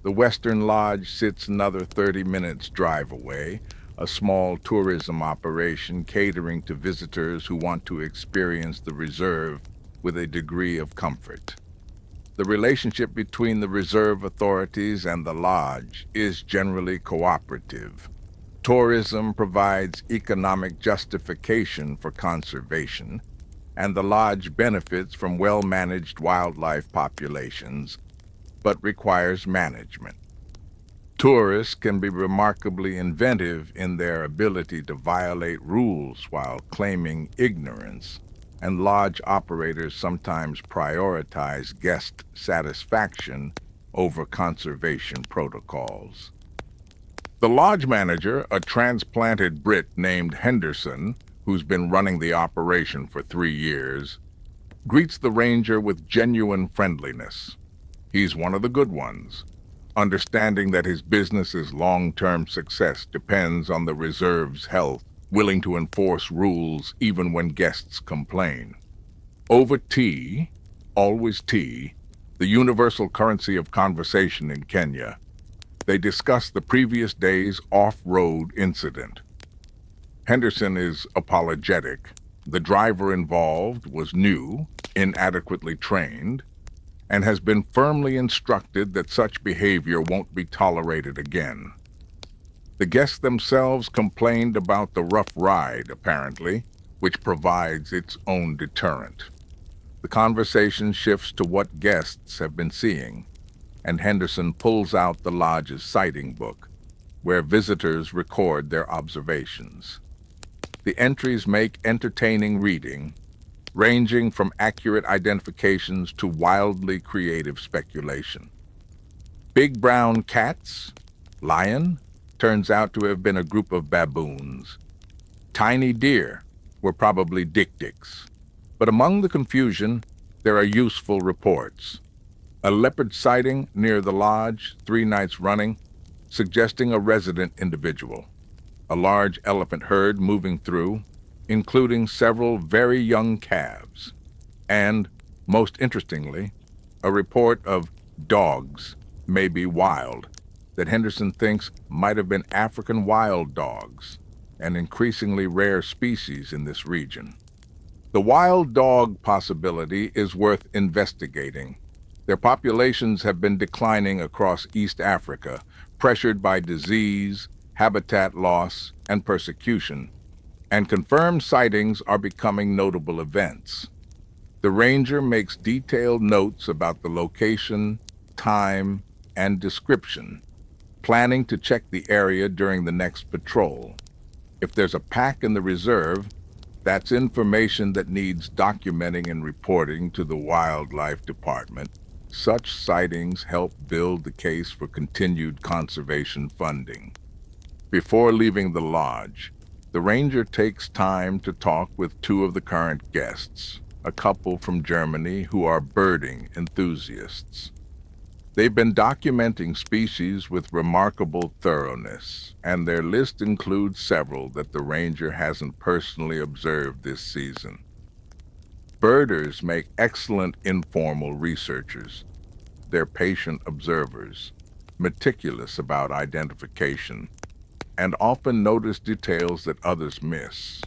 The Western Lodge sits another 30 minutes drive away, a small tourism operation catering to visitors who want to experience the reserve with a degree of comfort. The relationship between the reserve authorities and the lodge is generally cooperative. Tourism provides economic justification for conservation, and the lodge benefits from well-managed wildlife populations, but requires management. Tourists can be remarkably inventive in their ability to violate rules while claiming ignorance, and lodge operators sometimes prioritize guest satisfaction over conservation protocols. The lodge manager, a transplanted Brit named Henderson, who's been running the operation for 3 years, greets the ranger with genuine friendliness. He's one of the good ones, understanding that his business's long-term success depends on the reserve's health, willing to enforce rules even when guests complain. Over tea, always tea, the universal currency of conversation in Kenya, they discuss the previous day's off-road incident. Henderson is apologetic. The driver involved was new, inadequately trained, and has been firmly instructed that such behavior won't be tolerated again. The guests themselves complained about the rough ride, apparently, which provides its own deterrent. The conversation shifts to what guests have been seeing, and Henderson pulls out the lodge's sighting book, where visitors record their observations. The entries make entertaining reading, ranging from accurate identifications to wildly creative speculation. Big brown cats, lion, turns out to have been a group of baboons. Tiny deer were probably dik-diks. But among the confusion, there are useful reports. A leopard sighting near the lodge 3 nights running, suggesting a resident individual. A large elephant herd moving through, including several very young calves. And, most interestingly, a report of dogs may be wild, that Henderson thinks might have been African wild dogs, an increasingly rare species in this region. The wild dog possibility is worth investigating. Their populations have been declining across East Africa, pressured by disease, habitat loss, and persecution, and confirmed sightings are becoming notable events. The ranger makes detailed notes about the location, time, and description, planning to check the area during the next patrol. If there's a pack in the reserve, that's information that needs documenting and reporting to the Wildlife Department. Such sightings help build the case for continued conservation funding. Before leaving the lodge, the ranger takes time to talk with two of the current guests, a couple from Germany who are birding enthusiasts. They've been documenting species with remarkable thoroughness, and their list includes several that the ranger hasn't personally observed this season. Birders make excellent informal researchers. They're patient observers, meticulous about identification, and often notice details that others miss.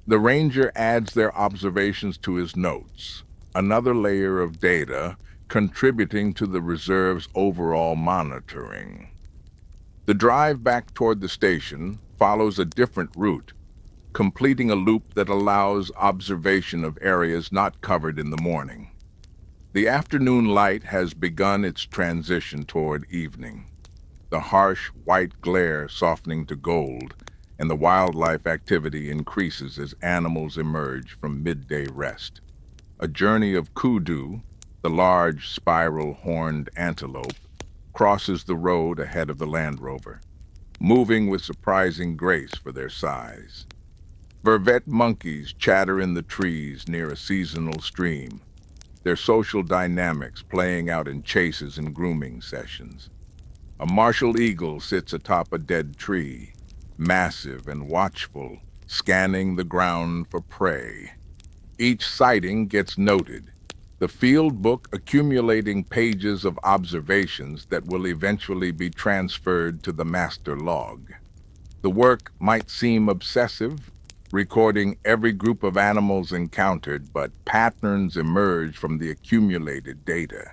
The ranger adds their observations to his notes, another layer of data contributing to the reserve's overall monitoring. The drive back toward the station follows a different route, completing a loop that allows observation of areas not covered in the morning. The afternoon light has begun its transition toward evening, the harsh white glare softening to gold, and the wildlife activity increases as animals emerge from midday rest. A journey of kudu, the large spiral-horned antelope, crosses the road ahead of the Land Rover, moving with surprising grace for their size. Vervet monkeys chatter in the trees near a seasonal stream, their social dynamics playing out in chases and grooming sessions. A martial eagle sits atop a dead tree, massive and watchful, scanning the ground for prey. Each sighting gets noted, the field book accumulating pages of observations that will eventually be transferred to the master log. The work might seem obsessive, recording every group of animals encountered, but patterns emerge from the accumulated data.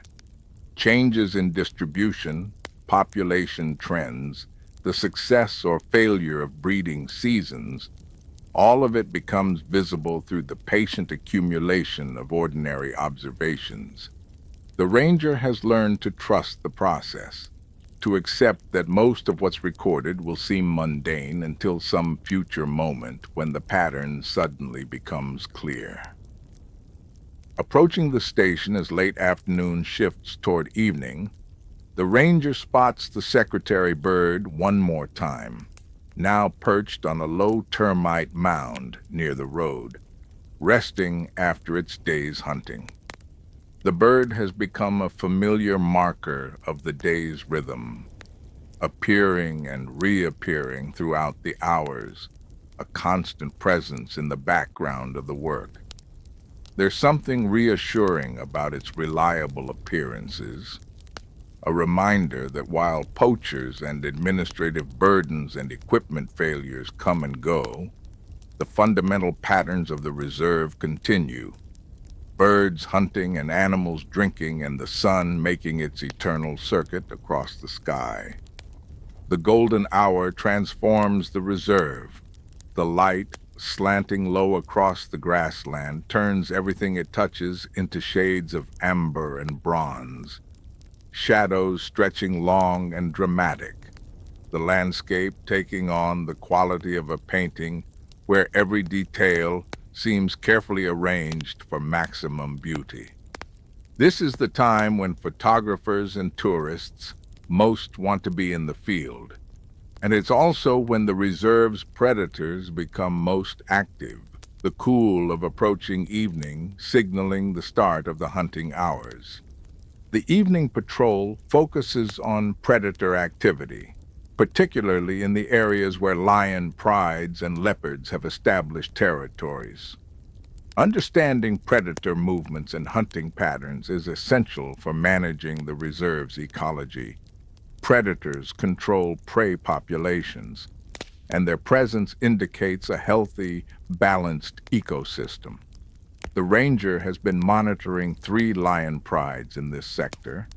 Changes in distribution, population trends, the success or failure of breeding seasons, all of it becomes visible through the patient accumulation of ordinary observations. The ranger has learned to trust the process, to accept that most of what's recorded will seem mundane until some future moment when the pattern suddenly becomes clear. Approaching the station as late afternoon shifts toward evening, the ranger spots the secretary bird one more time, now perched on a low termite mound near the road, resting after its day's hunting. The bird has become a familiar marker of the day's rhythm, appearing and reappearing throughout the hours, a constant presence in the background of the work. There's something reassuring about its reliable appearances, a reminder that while poachers and administrative burdens and equipment failures come and go, the fundamental patterns of the reserve continue. Birds hunting and animals drinking and the sun making its eternal circuit across the sky. The golden hour transforms the reserve. The light, slanting low across the grassland, turns everything it touches into shades of amber and bronze, shadows stretching long and dramatic, the landscape taking on the quality of a painting where every detail seems carefully arranged for maximum beauty. This is the time when photographers and tourists most want to be in the field, and it's also when the reserve's predators become most active, the cool of approaching evening signaling the start of the hunting hours. The evening patrol focuses on predator activity, particularly in the areas where lion prides and leopards have established territories. Understanding predator movements and hunting patterns is essential for managing the reserve's ecology. Predators control prey populations, and their presence indicates a healthy, balanced ecosystem. The ranger has been monitoring 3 lion prides in this sector,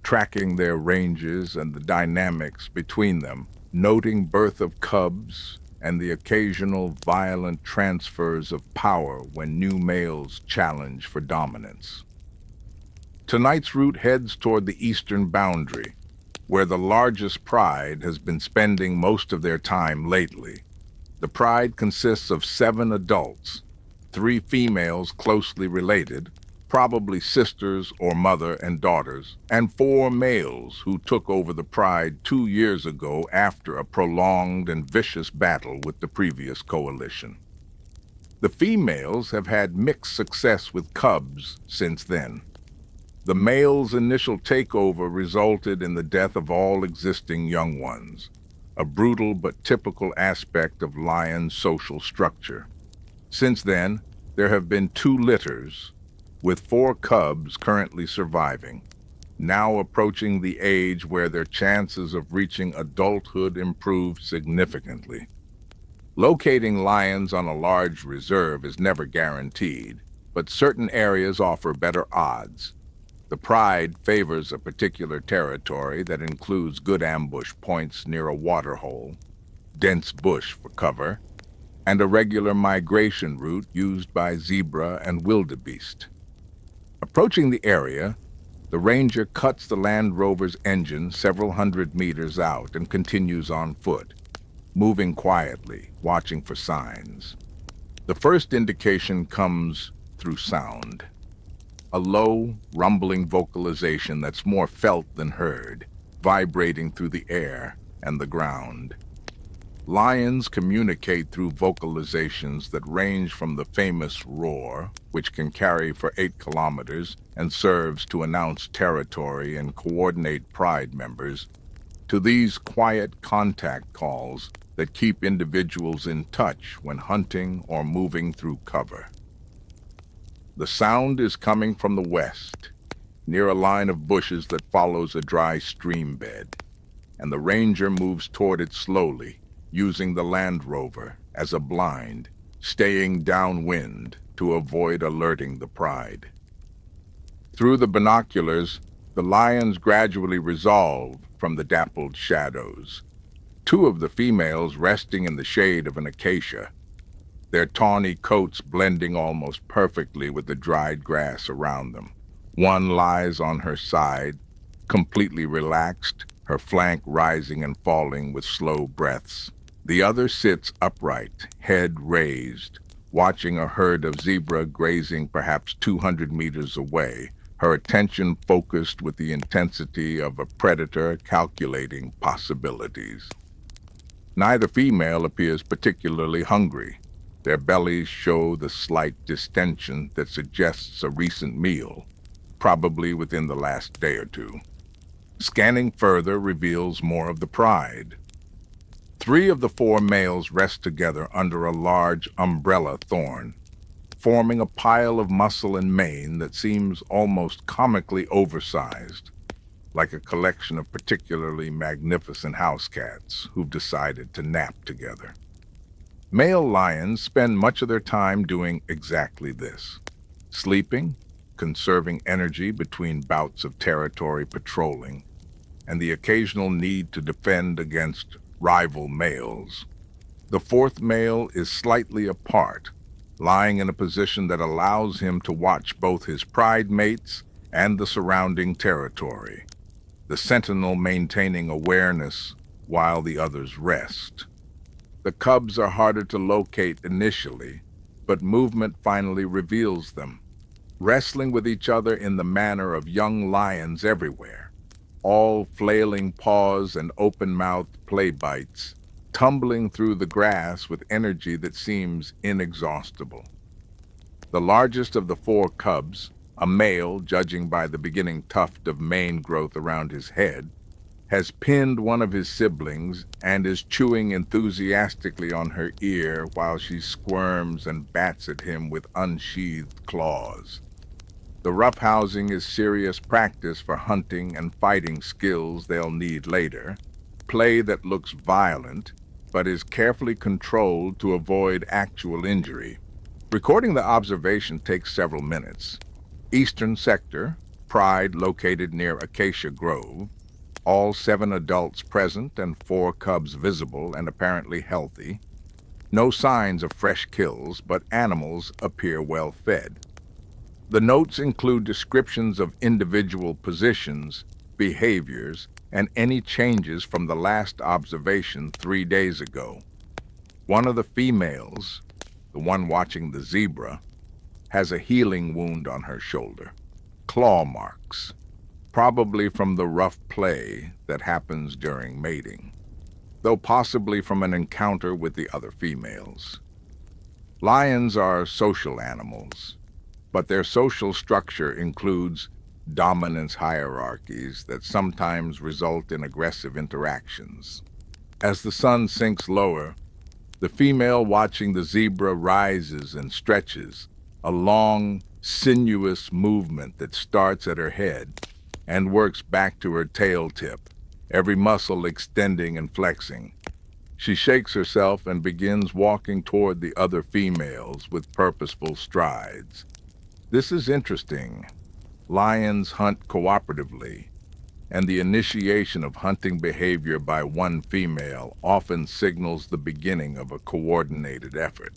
tracking their ranges and the dynamics between them, noting birth of cubs and the occasional violent transfers of power when new males challenge for dominance. Tonight's route heads toward the eastern boundary, where the largest pride has been spending most of their time lately. The pride consists of 7 adults, 3 females closely related, probably sisters or mother and daughters, and 4 males who took over the pride 2 years ago after a prolonged and vicious battle with the previous coalition. The females have had mixed success with cubs since then. The male's initial takeover resulted in the death of all existing young ones, a brutal but typical aspect of lions' social structure. Since then, there have been 2 litters, with 4 cubs currently surviving, now approaching the age where their chances of reaching adulthood improved significantly. Locating lions on a large reserve is never guaranteed, but certain areas offer better odds. The pride favors a particular territory that includes good ambush points near a waterhole, dense bush for cover, and a regular migration route used by zebra and wildebeest. Approaching the area, the ranger cuts the Land Rover's engine several hundred meters out and continues on foot, moving quietly, watching for signs. The first indication comes through sound. A low, rumbling vocalization that's more felt than heard, vibrating through the air and the ground. Lions communicate through vocalizations that range from the famous roar, which can carry for 8 kilometers and serves to announce territory and coordinate pride members, to these quiet contact calls that keep individuals in touch when hunting or moving through cover. The sound is coming from the west, near a line of bushes that follows a dry stream bed, and the ranger moves toward it slowly, using the Land Rover as a blind, staying downwind to avoid alerting the pride. Through the binoculars, the lions gradually resolve from the dappled shadows, 2 of the females resting in the shade of an acacia, their tawny coats blending almost perfectly with the dried grass around them. One lies on her side, completely relaxed, her flank rising and falling with slow breaths. The other sits upright, head raised, watching a herd of zebra grazing perhaps 200 meters away, her attention focused with the intensity of a predator calculating possibilities. Neither female appears particularly hungry. Their bellies show the slight distension that suggests a recent meal, probably within the last day or 2. Scanning further reveals more of the pride. 3 of the 4 males rest together under a large umbrella thorn, forming a pile of muscle and mane that seems almost comically oversized, like a collection of particularly magnificent house cats who've decided to nap together. Male lions spend much of their time doing exactly this, sleeping, conserving energy between bouts of territory patrolling, and the occasional need to defend against rival males. The 4th male is slightly apart, lying in a position that allows him to watch both his pride mates and the surrounding territory, the sentinel maintaining awareness while the others rest. The cubs are harder to locate initially, but movement finally reveals them, wrestling with each other in the manner of young lions everywhere, all flailing paws and open-mouthed play bites, tumbling through the grass with energy that seems inexhaustible. The largest of the 4 cubs, a male judging by the beginning tuft of mane growth around his head, has pinned one of his siblings and is chewing enthusiastically on her ear while she squirms and bats at him with unsheathed claws. The roughhousing is serious practice for hunting and fighting skills they'll need later, play that looks violent but is carefully controlled to avoid actual injury. Recording the observation takes several minutes. Eastern sector, Pride located near Acacia Grove, all 7 adults present and 4 cubs visible and apparently healthy. No signs of fresh kills, but animals appear well fed. The notes include descriptions of individual positions, behaviors, and any changes from the last observation 3 days ago. One of the females, the one watching the zebra, has a healing wound on her shoulder. Claw marks, probably from the rough play that happens during mating, though possibly from an encounter with the other females. Lions are social animals, but their social structure includes dominance hierarchies that sometimes result in aggressive interactions. As the sun sinks lower, the female watching the zebra rises and stretches, a long, sinuous movement that starts at her head and works back to her tail tip, every muscle extending and flexing. She shakes herself and begins walking toward the other females with purposeful strides. This is interesting. Lions hunt cooperatively, and the initiation of hunting behavior by one female often signals the beginning of a coordinated effort.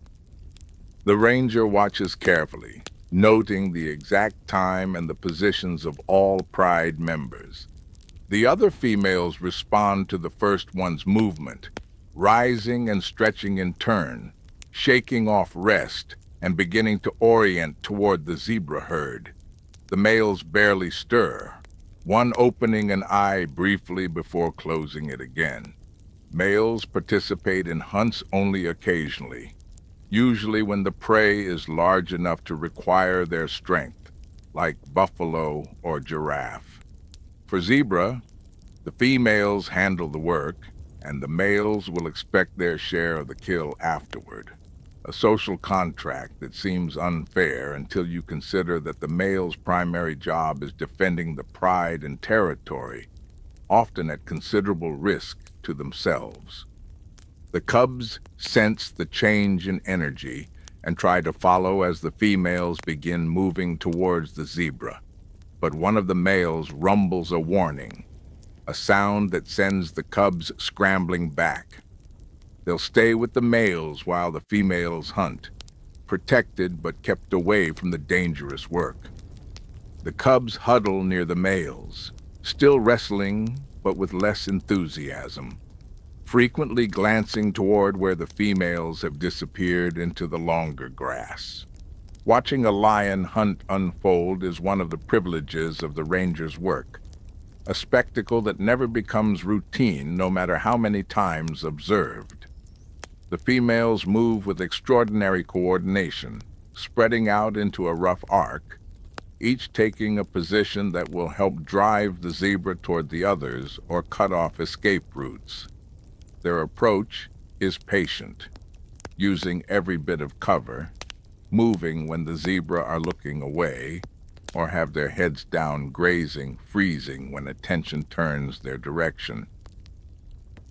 The ranger watches carefully, noting the exact time and the positions of all pride members. The other females respond to the first one's movement, rising and stretching in turn, shaking off rest, and beginning to orient toward the zebra herd. The males barely stir, one opening an eye briefly before closing it again. Males participate in hunts only occasionally, usually when the prey is large enough to require their strength, like buffalo or giraffe. For zebra, the females handle the work, and the males will expect their share of the kill afterward. A social contract that seems unfair until you consider that the male's primary job is defending the pride and territory, often at considerable risk to themselves. The cubs sense the change in energy and try to follow as the females begin moving towards the zebra. But one of the males rumbles a warning, a sound that sends the cubs scrambling back. They'll stay with the males while the females hunt, protected but kept away from the dangerous work. The cubs huddle near the males, still wrestling but with less enthusiasm, frequently glancing toward where the females have disappeared into the longer grass. Watching a lion hunt unfold is one of the privileges of the ranger's work, a spectacle that never becomes routine no matter how many times observed. The females move with extraordinary coordination, spreading out into a rough arc, each taking a position that will help drive the zebra toward the others or cut off escape routes. Their approach is patient, using every bit of cover, moving when the zebra are looking away, or have their heads down grazing, freezing when attention turns their direction.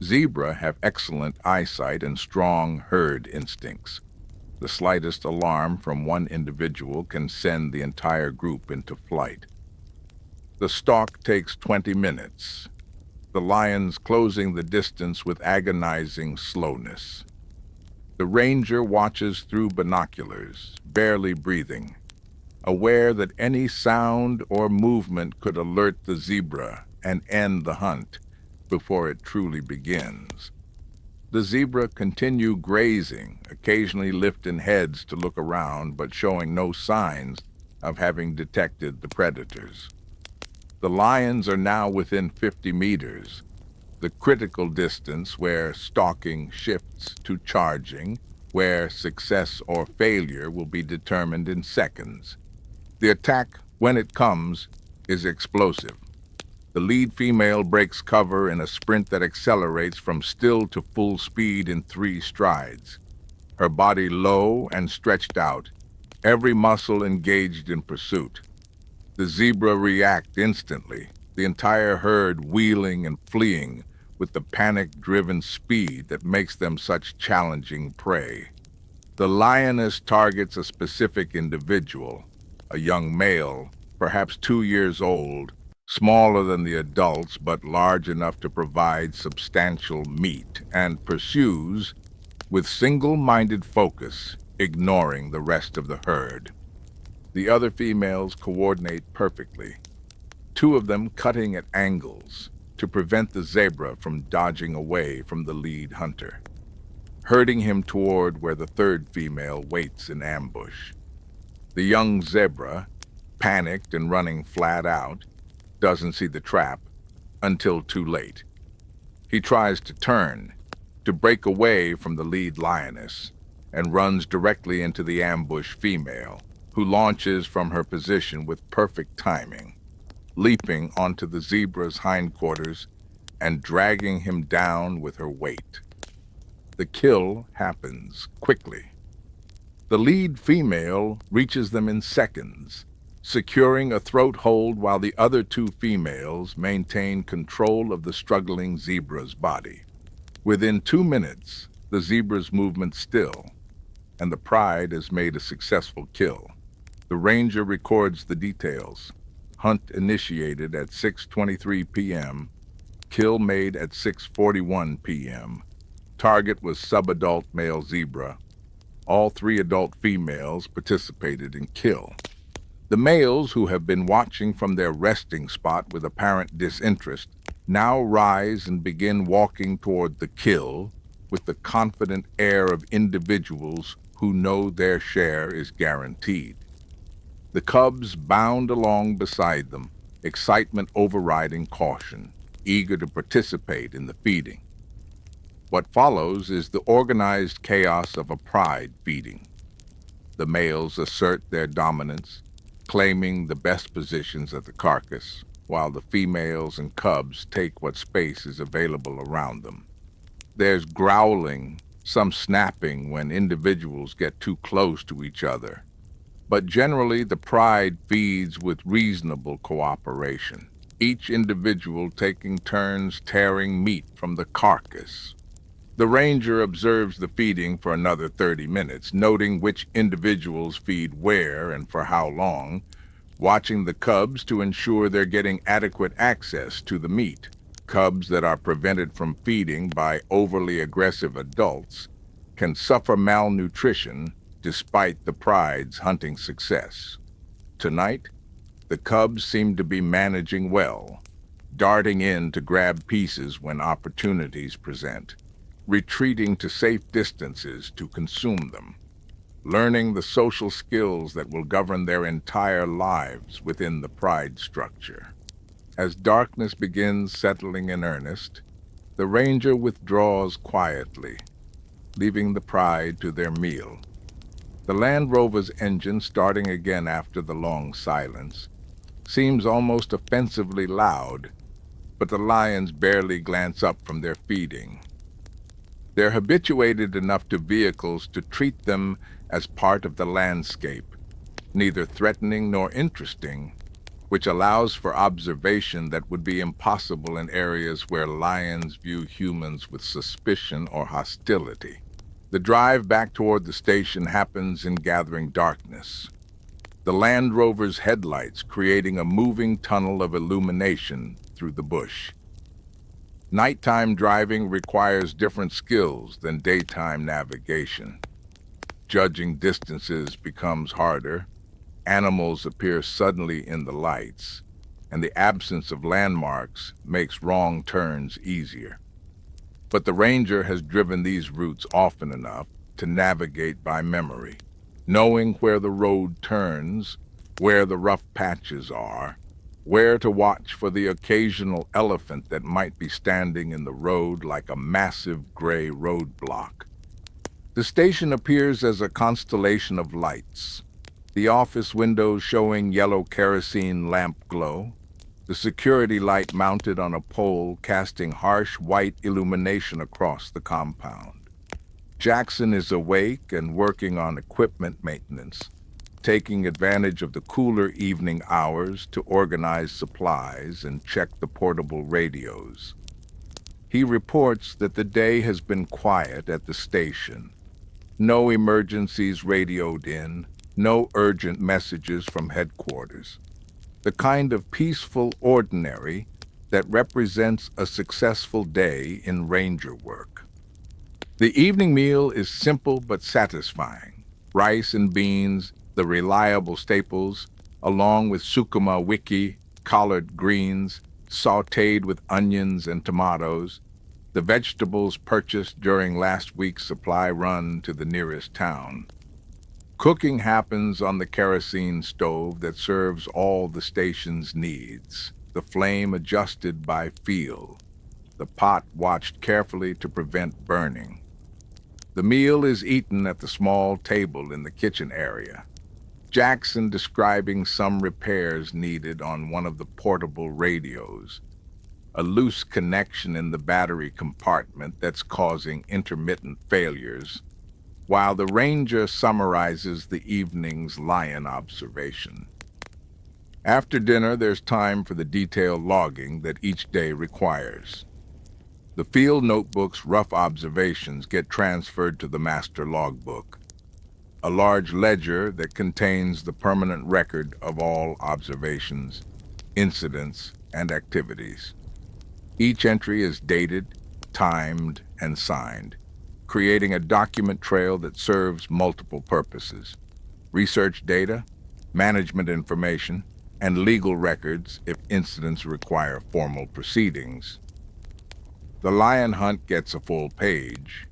Zebra have excellent eyesight and strong herd instincts. The slightest alarm from one individual can send the entire group into flight. The stalk takes 20 minutes, the lions closing the distance with agonizing slowness. The ranger watches through binoculars, barely breathing, aware that any sound or movement could alert the zebra and end the hunt before it truly begins. The zebra continue grazing, occasionally lifting heads to look around but showing no signs of having detected the predators. The lions are now within 50 meters, the critical distance where stalking shifts to charging, where success or failure will be determined in seconds. The attack, when it comes, is explosive. The lead female breaks cover in a sprint that accelerates from still to full speed in 3 strides, her body low and stretched out, every muscle engaged in pursuit. The zebra react instantly, the entire herd wheeling and fleeing with the panic-driven speed that makes them such challenging prey. The lioness targets a specific individual, a young male, perhaps 2 years old, smaller than the adults but large enough to provide substantial meat, and pursues with single-minded focus, ignoring the rest of the herd. The other females coordinate perfectly, 2 of them cutting at angles to prevent the zebra from dodging away from the lead hunter, herding him toward where the third female waits in ambush. The young zebra, panicked and running flat out, doesn't see the trap until too late. He tries to turn, to break away from the lead lioness, and runs directly into the ambush female, who launches from her position with perfect timing, leaping onto the zebra's hindquarters and dragging him down with her weight. The kill happens quickly. The lead female reaches them in seconds, securing a throat hold while the other 2 females maintain control of the struggling zebra's body. Within 2 minutes, the zebra's movement still, and the pride has made a successful kill. The ranger records the details. Hunt initiated at 6:23 p.m., kill made at 6:41 p.m. Target was subadult male zebra. All 3 adult females participated in kill. The males, who have been watching from their resting spot with apparent disinterest, now rise and begin walking toward the kill with the confident air of individuals who know their share is guaranteed. The cubs bound along beside them, excitement overriding caution, eager to participate in the feeding. What follows is the organized chaos of a pride feeding. The males assert their dominance, claiming the best positions at the carcass, while the females and cubs take what space is available around them. There's growling, some snapping when individuals get too close to each other, but generally the pride feeds with reasonable cooperation, each individual taking turns tearing meat from the carcass. The ranger observes the feeding for another 30 minutes, noting which individuals feed where and for how long, watching the cubs to ensure they're getting adequate access to the meat. Cubs that are prevented from feeding by overly aggressive adults can suffer malnutrition despite the pride's hunting success. Tonight, the cubs seem to be managing well, darting in to grab pieces when opportunities present, retreating to safe distances to consume them, learning the social skills that will govern their entire lives within the pride structure. As darkness begins settling in earnest, the ranger withdraws quietly, leaving the pride to their meal. The Land Rover's engine, starting again after the long silence, seems almost offensively loud, but the lions barely glance up from their feeding. They're habituated enough to vehicles to treat them as part of the landscape, neither threatening nor interesting, which allows for observation that would be impossible in areas where lions view humans with suspicion or hostility. The drive back toward the station happens in gathering darkness, the Land Rover's headlights creating a moving tunnel of illumination through the bush. Nighttime driving requires different skills than daytime navigation. Judging distances becomes harder, animals appear suddenly in the lights, and the absence of landmarks makes wrong turns easier. But the ranger has driven these routes often enough to navigate by memory, knowing where the road turns, where the rough patches are, where to watch for the occasional elephant that might be standing in the road like a massive gray roadblock. The station appears as a constellation of lights, the office windows showing yellow kerosene lamp glow, the security light mounted on a pole casting harsh white illumination across the compound. Jackson is awake and working on equipment maintenance, taking advantage of the cooler evening hours to organize supplies and check the portable radios. He reports that the day has been quiet at the station. No emergencies radioed in, no urgent messages from headquarters. The kind of peaceful ordinary that represents a successful day in ranger work. The evening meal is simple but satisfying. Rice and beans, the reliable staples, along with sukuma wiki, collard greens, sautéed with onions and tomatoes, the vegetables purchased during last week's supply run to the nearest town. Cooking happens on the kerosene stove that serves all the station's needs, the flame adjusted by feel, the pot watched carefully to prevent burning. The meal is eaten at the small table in the kitchen area. Jackson describing some repairs needed on one of the portable radios, a loose connection in the battery compartment that's causing intermittent failures, while the ranger summarizes the evening's lion observation. After dinner, there's time for the detailed logging that each day requires. The field notebook's rough observations get transferred to the master logbook, a large ledger that contains the permanent record of all observations, incidents, and activities. Each entry is dated, timed, and signed, creating a document trail that serves multiple purposes: research data, management information, and legal records if incidents require formal proceedings. The lion hunt gets a full page,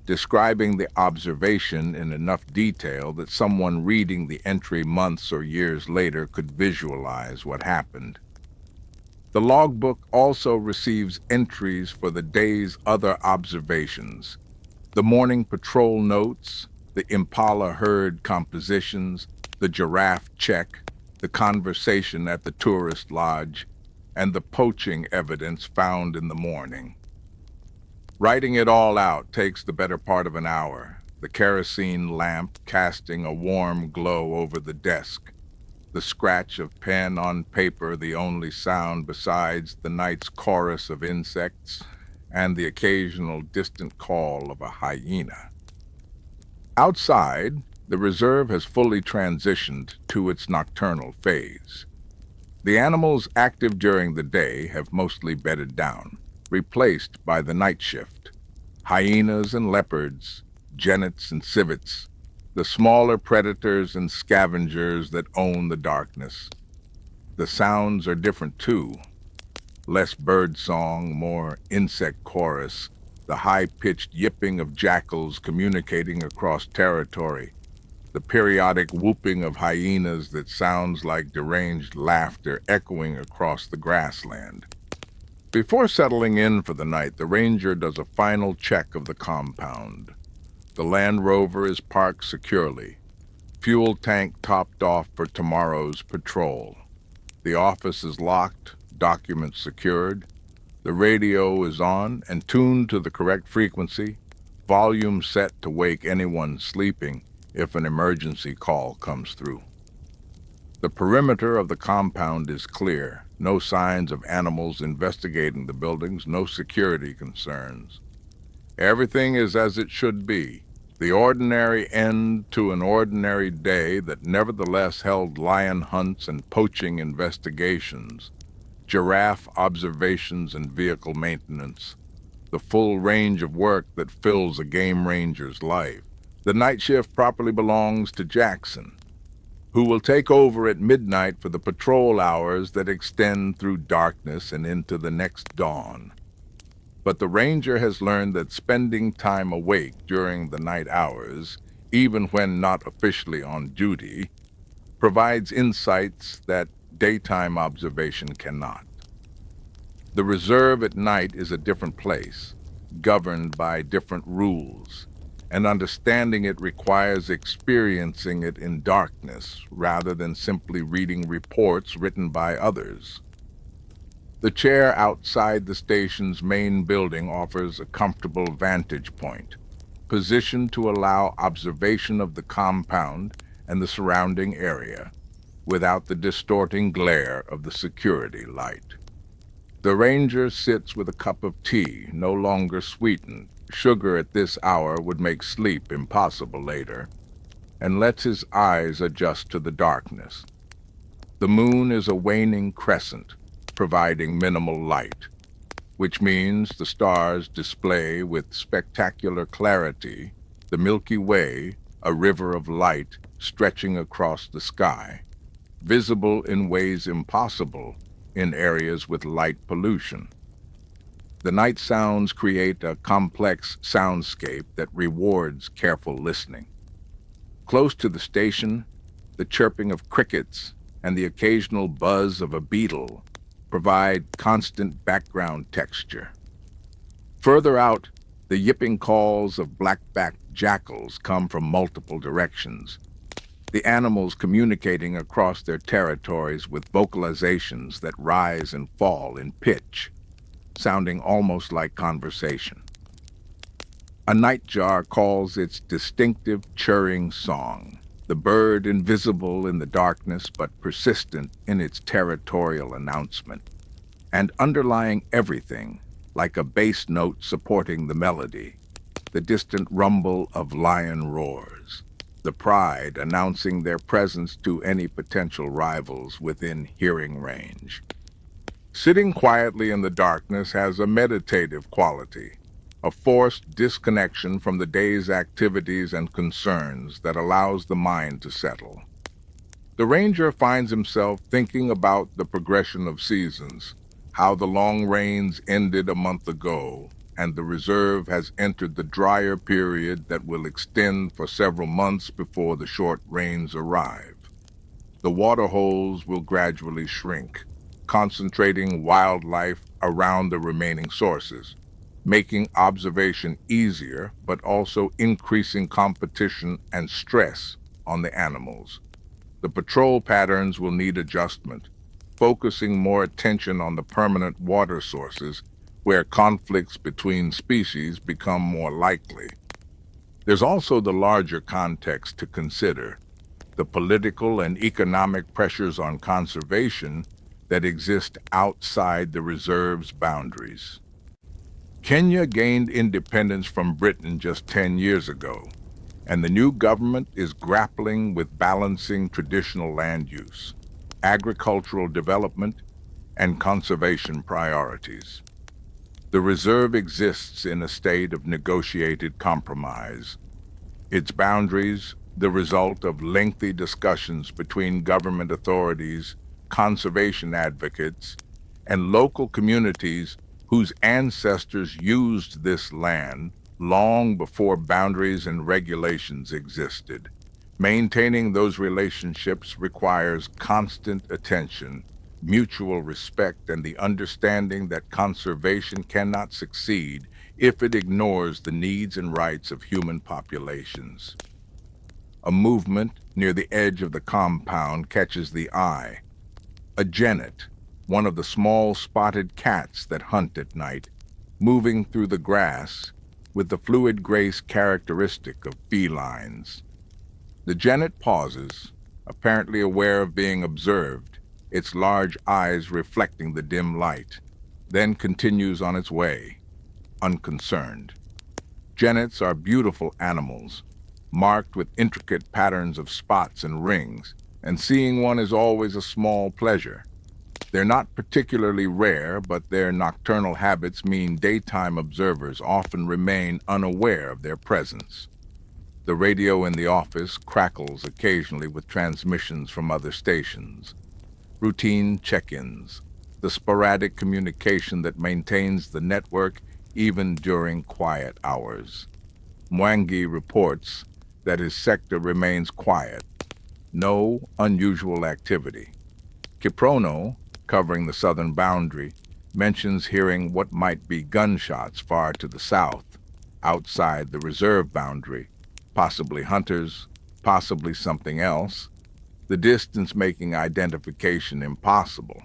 describing the observation in enough detail that someone reading the entry months or years later could visualize what happened. The logbook also receives entries for the day's other observations: the morning patrol notes, the impala herd compositions, the giraffe check, the conversation at the tourist lodge, and the poaching evidence found in the morning. Writing it all out takes the better part of an hour, the kerosene lamp casting a warm glow over the desk, the scratch of pen on paper the only sound besides the night's chorus of insects and the occasional distant call of a hyena. Outside, the reserve has fully transitioned to its nocturnal phase. The animals active during the day have mostly bedded down, replaced by the night shift. Hyenas and leopards, genets and civets, the smaller predators and scavengers that own the darkness. The sounds are different too. Less bird song, more insect chorus, the high-pitched yipping of jackals communicating across territory, the periodic whooping of hyenas that sounds like deranged laughter echoing across the grassland. Before settling in for the night, the ranger does a final check of the compound. The Land Rover is parked securely, fuel tank topped off for tomorrow's patrol. The office is locked, documents secured. The radio is on and tuned to the correct frequency, volume set to wake anyone sleeping if an emergency call comes through. The perimeter of the compound is clear. No signs of animals investigating the buildings, no security concerns. Everything is as it should be, the ordinary end to an ordinary day that nevertheless held lion hunts and poaching investigations, giraffe observations and vehicle maintenance, the full range of work that fills a game ranger's life. The night shift properly belongs to Jackson, who will take over at midnight for the patrol hours that extend through darkness and into the next dawn. But the ranger has learned that spending time awake during the night hours, even when not officially on duty, provides insights that daytime observation cannot. The reserve at night is a different place, governed by different rules, and understanding it requires experiencing it in darkness rather than simply reading reports written by others. The chair outside the station's main building offers a comfortable vantage point, positioned to allow observation of the compound and the surrounding area without the distorting glare of the security light. The ranger sits with a cup of tea, no longer sweetened. Sugar at this hour would make sleep impossible later, and lets his eyes adjust to the darkness. The moon is a waning crescent, providing minimal light, which means the stars display with spectacular clarity the Milky Way, a river of light stretching across the sky, visible in ways impossible in areas with light pollution. The night sounds create a complex soundscape that rewards careful listening. Close to the station, the chirping of crickets and the occasional buzz of a beetle provide constant background texture. Further out, the yipping calls of black-backed jackals come from multiple directions, the animals communicating across their territories with vocalizations that rise and fall in pitch, sounding almost like conversation. A nightjar calls its distinctive churring song, the bird invisible in the darkness but persistent in its territorial announcement, and underlying everything, like a bass note supporting the melody, the distant rumble of lion roars, the pride announcing their presence to any potential rivals within hearing range. Sitting quietly in the darkness has a meditative quality, a forced disconnection from the day's activities and concerns that allows the mind to settle. The ranger finds himself thinking about the progression of seasons, how the long rains ended a month ago, and the reserve has entered the drier period that will extend for several months before the short rains arrive. The water holes will gradually shrink, concentrating wildlife around the remaining sources, making observation easier but also increasing competition and stress on the animals. The patrol patterns will need adjustment, focusing more attention on the permanent water sources where conflicts between species become more likely. There's also the larger context to consider, the political and economic pressures on conservation that exist outside the reserve's boundaries. Kenya gained independence from Britain just 10 years ago, and the new government is grappling with balancing traditional land use, agricultural development, and conservation priorities. The reserve exists in a state of negotiated compromise, its boundaries the result of lengthy discussions between government authorities, conservation advocates, and local communities whose ancestors used this land long before boundaries and regulations existed. Maintaining those relationships requires constant attention, mutual respect, and the understanding that conservation cannot succeed if it ignores the needs and rights of human populations. A movement near the edge of the compound catches the eye. A genet, one of the small spotted cats that hunt at night, moving through the grass with the fluid grace characteristic of felines. The genet pauses, apparently aware of being observed, its large eyes reflecting the dim light, then continues on its way, unconcerned. Genets are beautiful animals, marked with intricate patterns of spots and rings, and seeing one is always a small pleasure. They're not particularly rare, but their nocturnal habits mean daytime observers often remain unaware of their presence. The radio in the office crackles occasionally with transmissions from other stations. Routine check-ins, the sporadic communication that maintains the network even during quiet hours. Mwangi reports that his sector remains quiet, no unusual activity. Kiprono, covering the southern boundary, mentions hearing what might be gunshots far to the south, outside the reserve boundary, possibly hunters, possibly something else, the distance making identification impossible.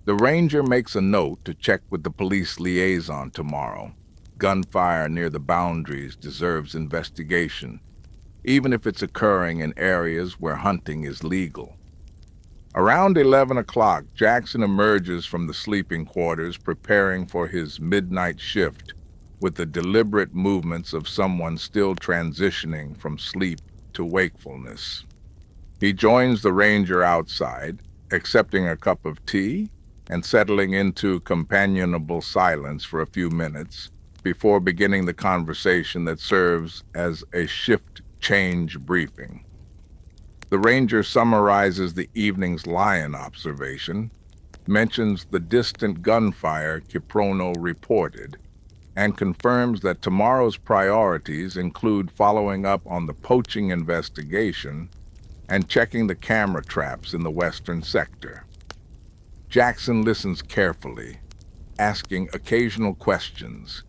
The ranger makes a note to check with the police liaison tomorrow. Gunfire near the boundaries deserves investigation, even if it's occurring in areas where hunting is legal. Around 11 o'clock, Jackson emerges from the sleeping quarters preparing for his midnight shift with the deliberate movements of someone still transitioning from sleep to wakefulness. He joins the ranger outside, accepting a cup of tea and settling into companionable silence for a few minutes before beginning the conversation that serves as a shift change briefing. The ranger summarizes the evening's lion observation, mentions the distant gunfire Kiprono reported, and confirms that tomorrow's priorities include following up on the poaching investigation and checking the camera traps in the western sector. Jackson listens carefully, asking occasional questions,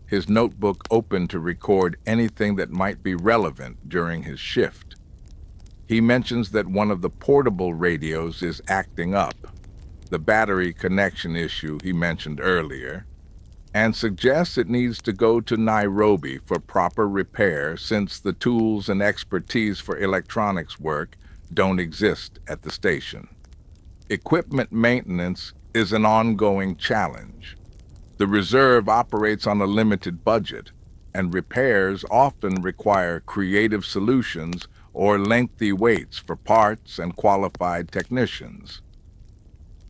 his notebook open to record anything that might be relevant during his shift. He mentions that one of the portable radios is acting up, the battery connection issue he mentioned earlier, and suggests it needs to go to Nairobi for proper repair since the tools and expertise for electronics work don't exist at the station. Equipment maintenance is an ongoing challenge. The reserve operates on a limited budget, and repairs often require creative solutions or lengthy waits for parts and qualified technicians.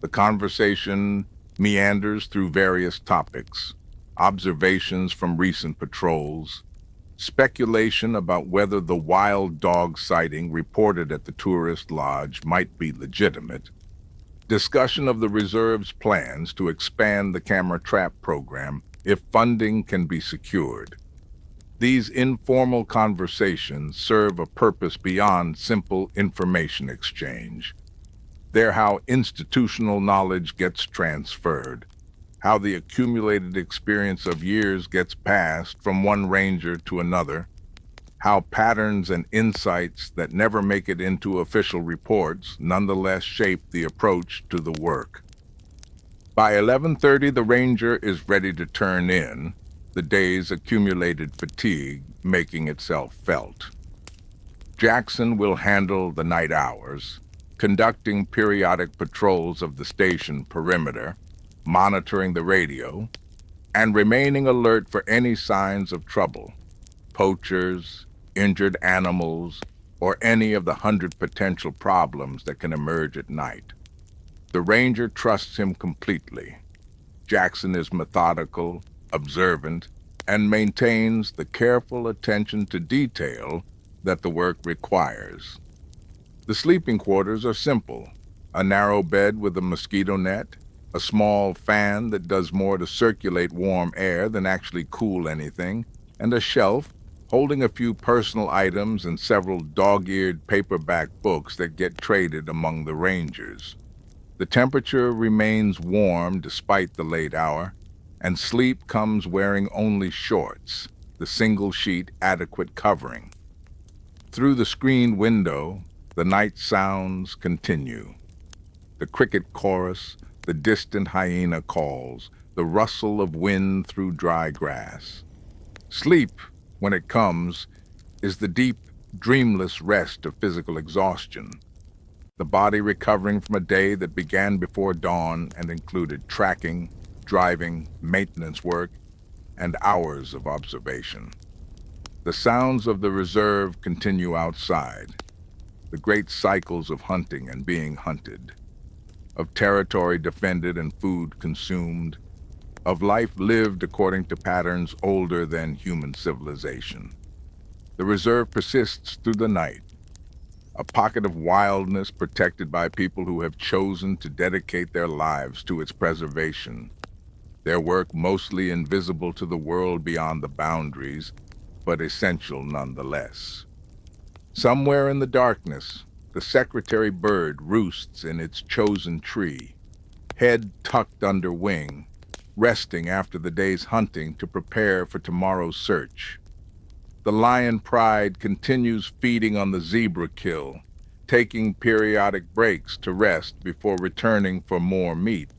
The conversation meanders through various topics: observations from recent patrols, speculation about whether the wild dog sighting reported at the tourist lodge might be legitimate, discussion of the reserve's plans to expand the camera trap program if funding can be secured. These informal conversations serve a purpose beyond simple information exchange. They're how institutional knowledge gets transferred, how the accumulated experience of years gets passed from one ranger to another, how patterns and insights that never make it into official reports nonetheless shape the approach to the work. By 11:30, the ranger is ready to turn in, the day's accumulated fatigue making itself felt. Jackson will handle the night hours, conducting periodic patrols of the station perimeter, monitoring the radio, and remaining alert for any signs of trouble: poachers, injured animals, or any of the 100 potential problems that can emerge at night. The ranger trusts him completely. Jackson is methodical, observant, and maintains the careful attention to detail that the work requires. The sleeping quarters are simple: a narrow bed with a mosquito net, a small fan that does more to circulate warm air than actually cool anything, and a shelf holding a few personal items and several dog-eared paperback books that get traded among the rangers. The temperature remains warm despite the late hour, and sleep comes wearing only shorts, the single-sheet adequate covering. Through the screened window, the night sounds continue: the cricket chorus, the distant hyena calls, the rustle of wind through dry grass. Sleep, when it comes, is the deep, dreamless rest of physical exhaustion, the body recovering from a day that began before dawn and included tracking, driving, maintenance work, and hours of observation. The sounds of the reserve continue outside, the great cycles of hunting and being hunted, of territory defended and food consumed, of life lived according to patterns older than human civilization. The reserve persists through the night, a pocket of wildness protected by people who have chosen to dedicate their lives to its preservation, their work mostly invisible to the world beyond the boundaries, but essential nonetheless. Somewhere in the darkness, the secretary bird roosts in its chosen tree, head tucked under wing, resting after the day's hunting to prepare for tomorrow's search. The lion pride continues feeding on the zebra kill, taking periodic breaks to rest before returning for more meat.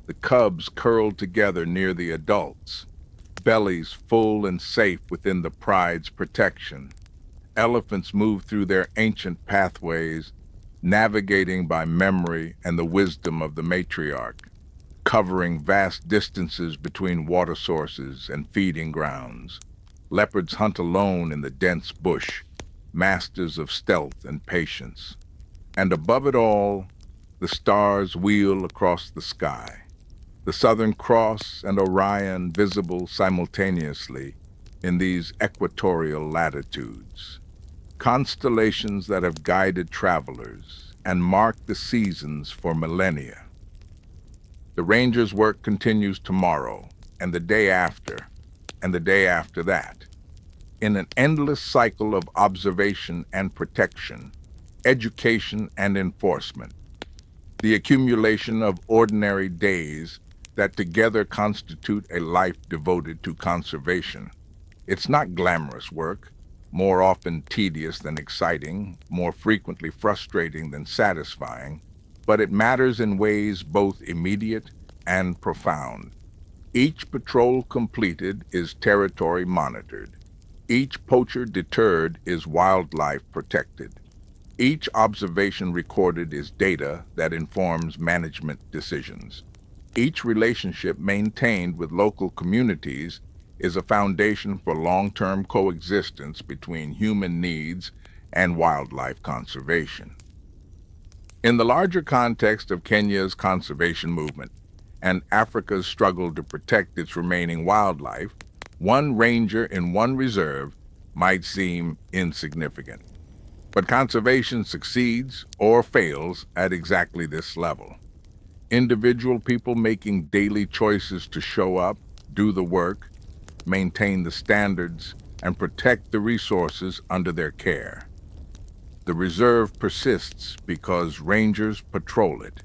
The cubs curled together near the adults, bellies full and safe within the pride's protection. Elephants move through their ancient pathways, navigating by memory and the wisdom of the matriarch, covering vast distances between water sources and feeding grounds. Leopards hunt alone in the dense bush, masters of stealth and patience. And above it all, the stars wheel across the sky. The Southern Cross and Orion visible simultaneously in these equatorial latitudes. Constellations that have guided travelers and marked the seasons for millennia. The ranger's work continues tomorrow, and the day after, and the day after that, in an endless cycle of observation and protection, education and enforcement. The accumulation of ordinary days that together constitute a life devoted to conservation. It's not glamorous work, more often tedious than exciting, more frequently frustrating than satisfying, but it matters in ways both immediate and profound. Each patrol completed is territory monitored. Each poacher deterred is wildlife protected. Each observation recorded is data that informs management decisions. Each relationship maintained with local communities is a foundation for long-term coexistence between human needs and wildlife conservation. In the larger context of Kenya's conservation movement and Africa's struggle to protect its remaining wildlife, one ranger in one reserve might seem insignificant. But conservation succeeds or fails at exactly this level. Individual people making daily choices to show up, do the work, maintain the standards, and protect the resources under their care. The reserve persists because rangers patrol it.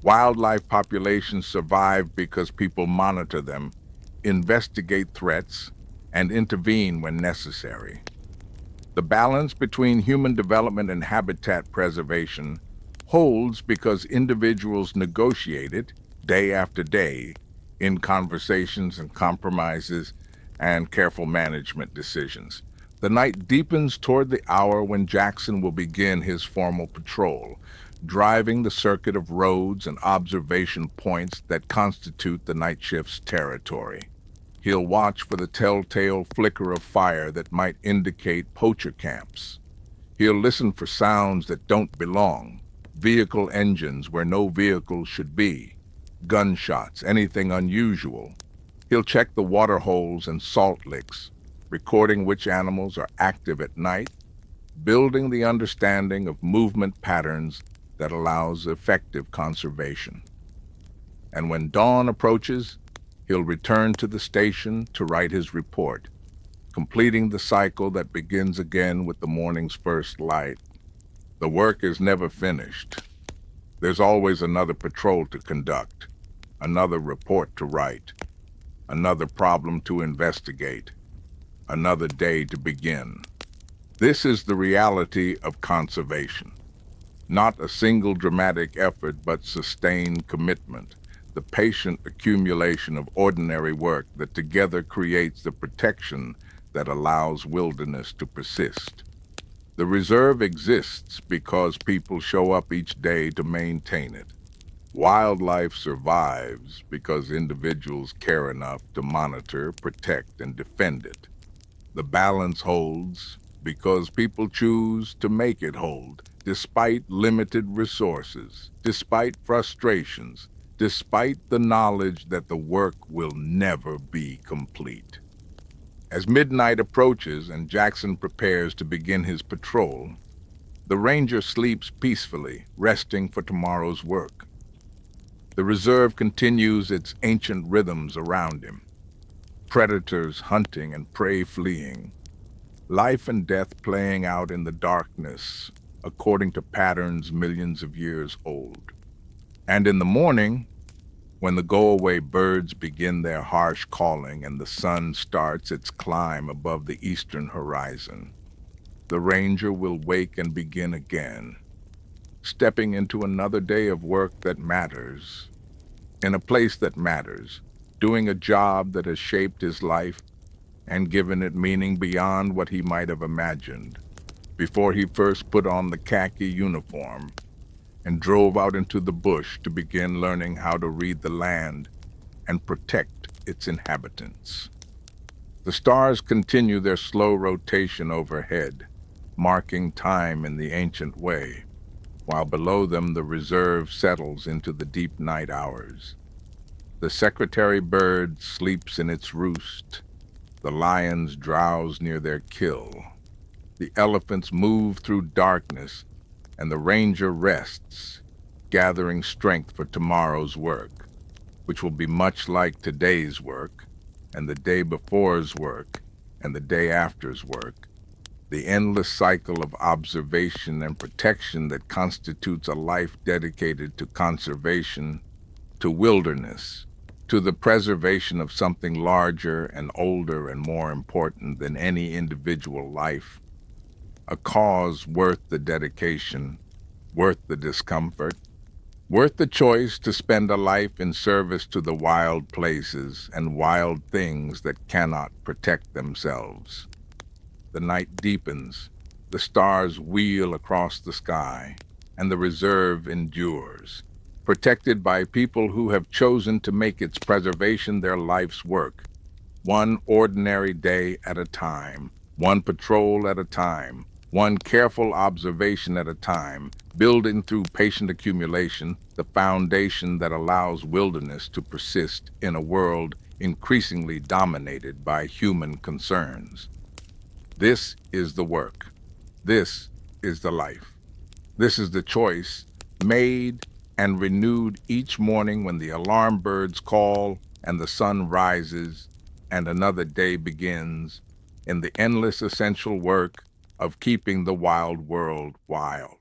Wildlife populations survive because people monitor them, investigate threats, and intervene when necessary. The balance between human development and habitat preservation holds because individuals negotiate it day after day in conversations and compromises and careful management decisions. The night deepens toward the hour when Jackson will begin his formal patrol, driving the circuit of roads and observation points that constitute the night shift's territory. He'll watch for the telltale flicker of fire that might indicate poacher camps. He'll listen for sounds that don't belong, vehicle engines where no vehicle should be, gunshots, anything unusual. He'll check the water holes and salt licks, recording which animals are active at night, building the understanding of movement patterns that allows effective conservation. And when dawn approaches, he'll return to the station to write his report, completing the cycle that begins again with the morning's first light. The work is never finished. There's always another patrol to conduct, another report to write, another problem to investigate, another day to begin. This is the reality of conservation. Not a single dramatic effort, but sustained commitment, the patient accumulation of ordinary work that together creates the protection that allows wilderness to persist. The reserve exists because people show up each day to maintain it. Wildlife survives because individuals care enough to monitor, protect, and defend it. The balance holds because people choose to make it hold, despite limited resources, despite frustrations, despite the knowledge that the work will never be complete. As midnight approaches and Jackson prepares to begin his patrol, the ranger sleeps peacefully, resting for tomorrow's work. The reserve continues its ancient rhythms around him, predators hunting and prey fleeing, life and death playing out in the darkness according to patterns millions of years old. And in the morning, when the go-away birds begin their harsh calling and the sun starts its climb above the eastern horizon, the ranger will wake and begin again, stepping into another day of work that matters, in a place that matters, doing a job that has shaped his life and given it meaning beyond what he might have imagined before he first put on the khaki uniform and drove out into the bush to begin learning how to read the land and protect its inhabitants. The stars continue their slow rotation overhead, marking time in the ancient way, while below them the reserve settles into the deep night hours. The secretary bird sleeps in its roost, the lions drowse near their kill, the elephants move through darkness, and the ranger rests, gathering strength for tomorrow's work, which will be much like today's work, and the day before's work, and the day after's work, the endless cycle of observation and protection that constitutes a life dedicated to conservation, to wilderness, to the preservation of something larger and older and more important than any individual life, a cause worth the dedication, worth the discomfort, worth the choice to spend a life in service to the wild places and wild things that cannot protect themselves. The night deepens, the stars wheel across the sky, and the reserve endures, protected by people who have chosen to make its preservation their life's work, one ordinary day at a time, one patrol at a time, one careful observation at a time, building through patient accumulation the foundation that allows wilderness to persist in a world increasingly dominated by human concerns. This is the work. This is the life. This is the choice made and renewed each morning when the alarm birds call and the sun rises and another day begins in the endless essential work of keeping the wild world wild.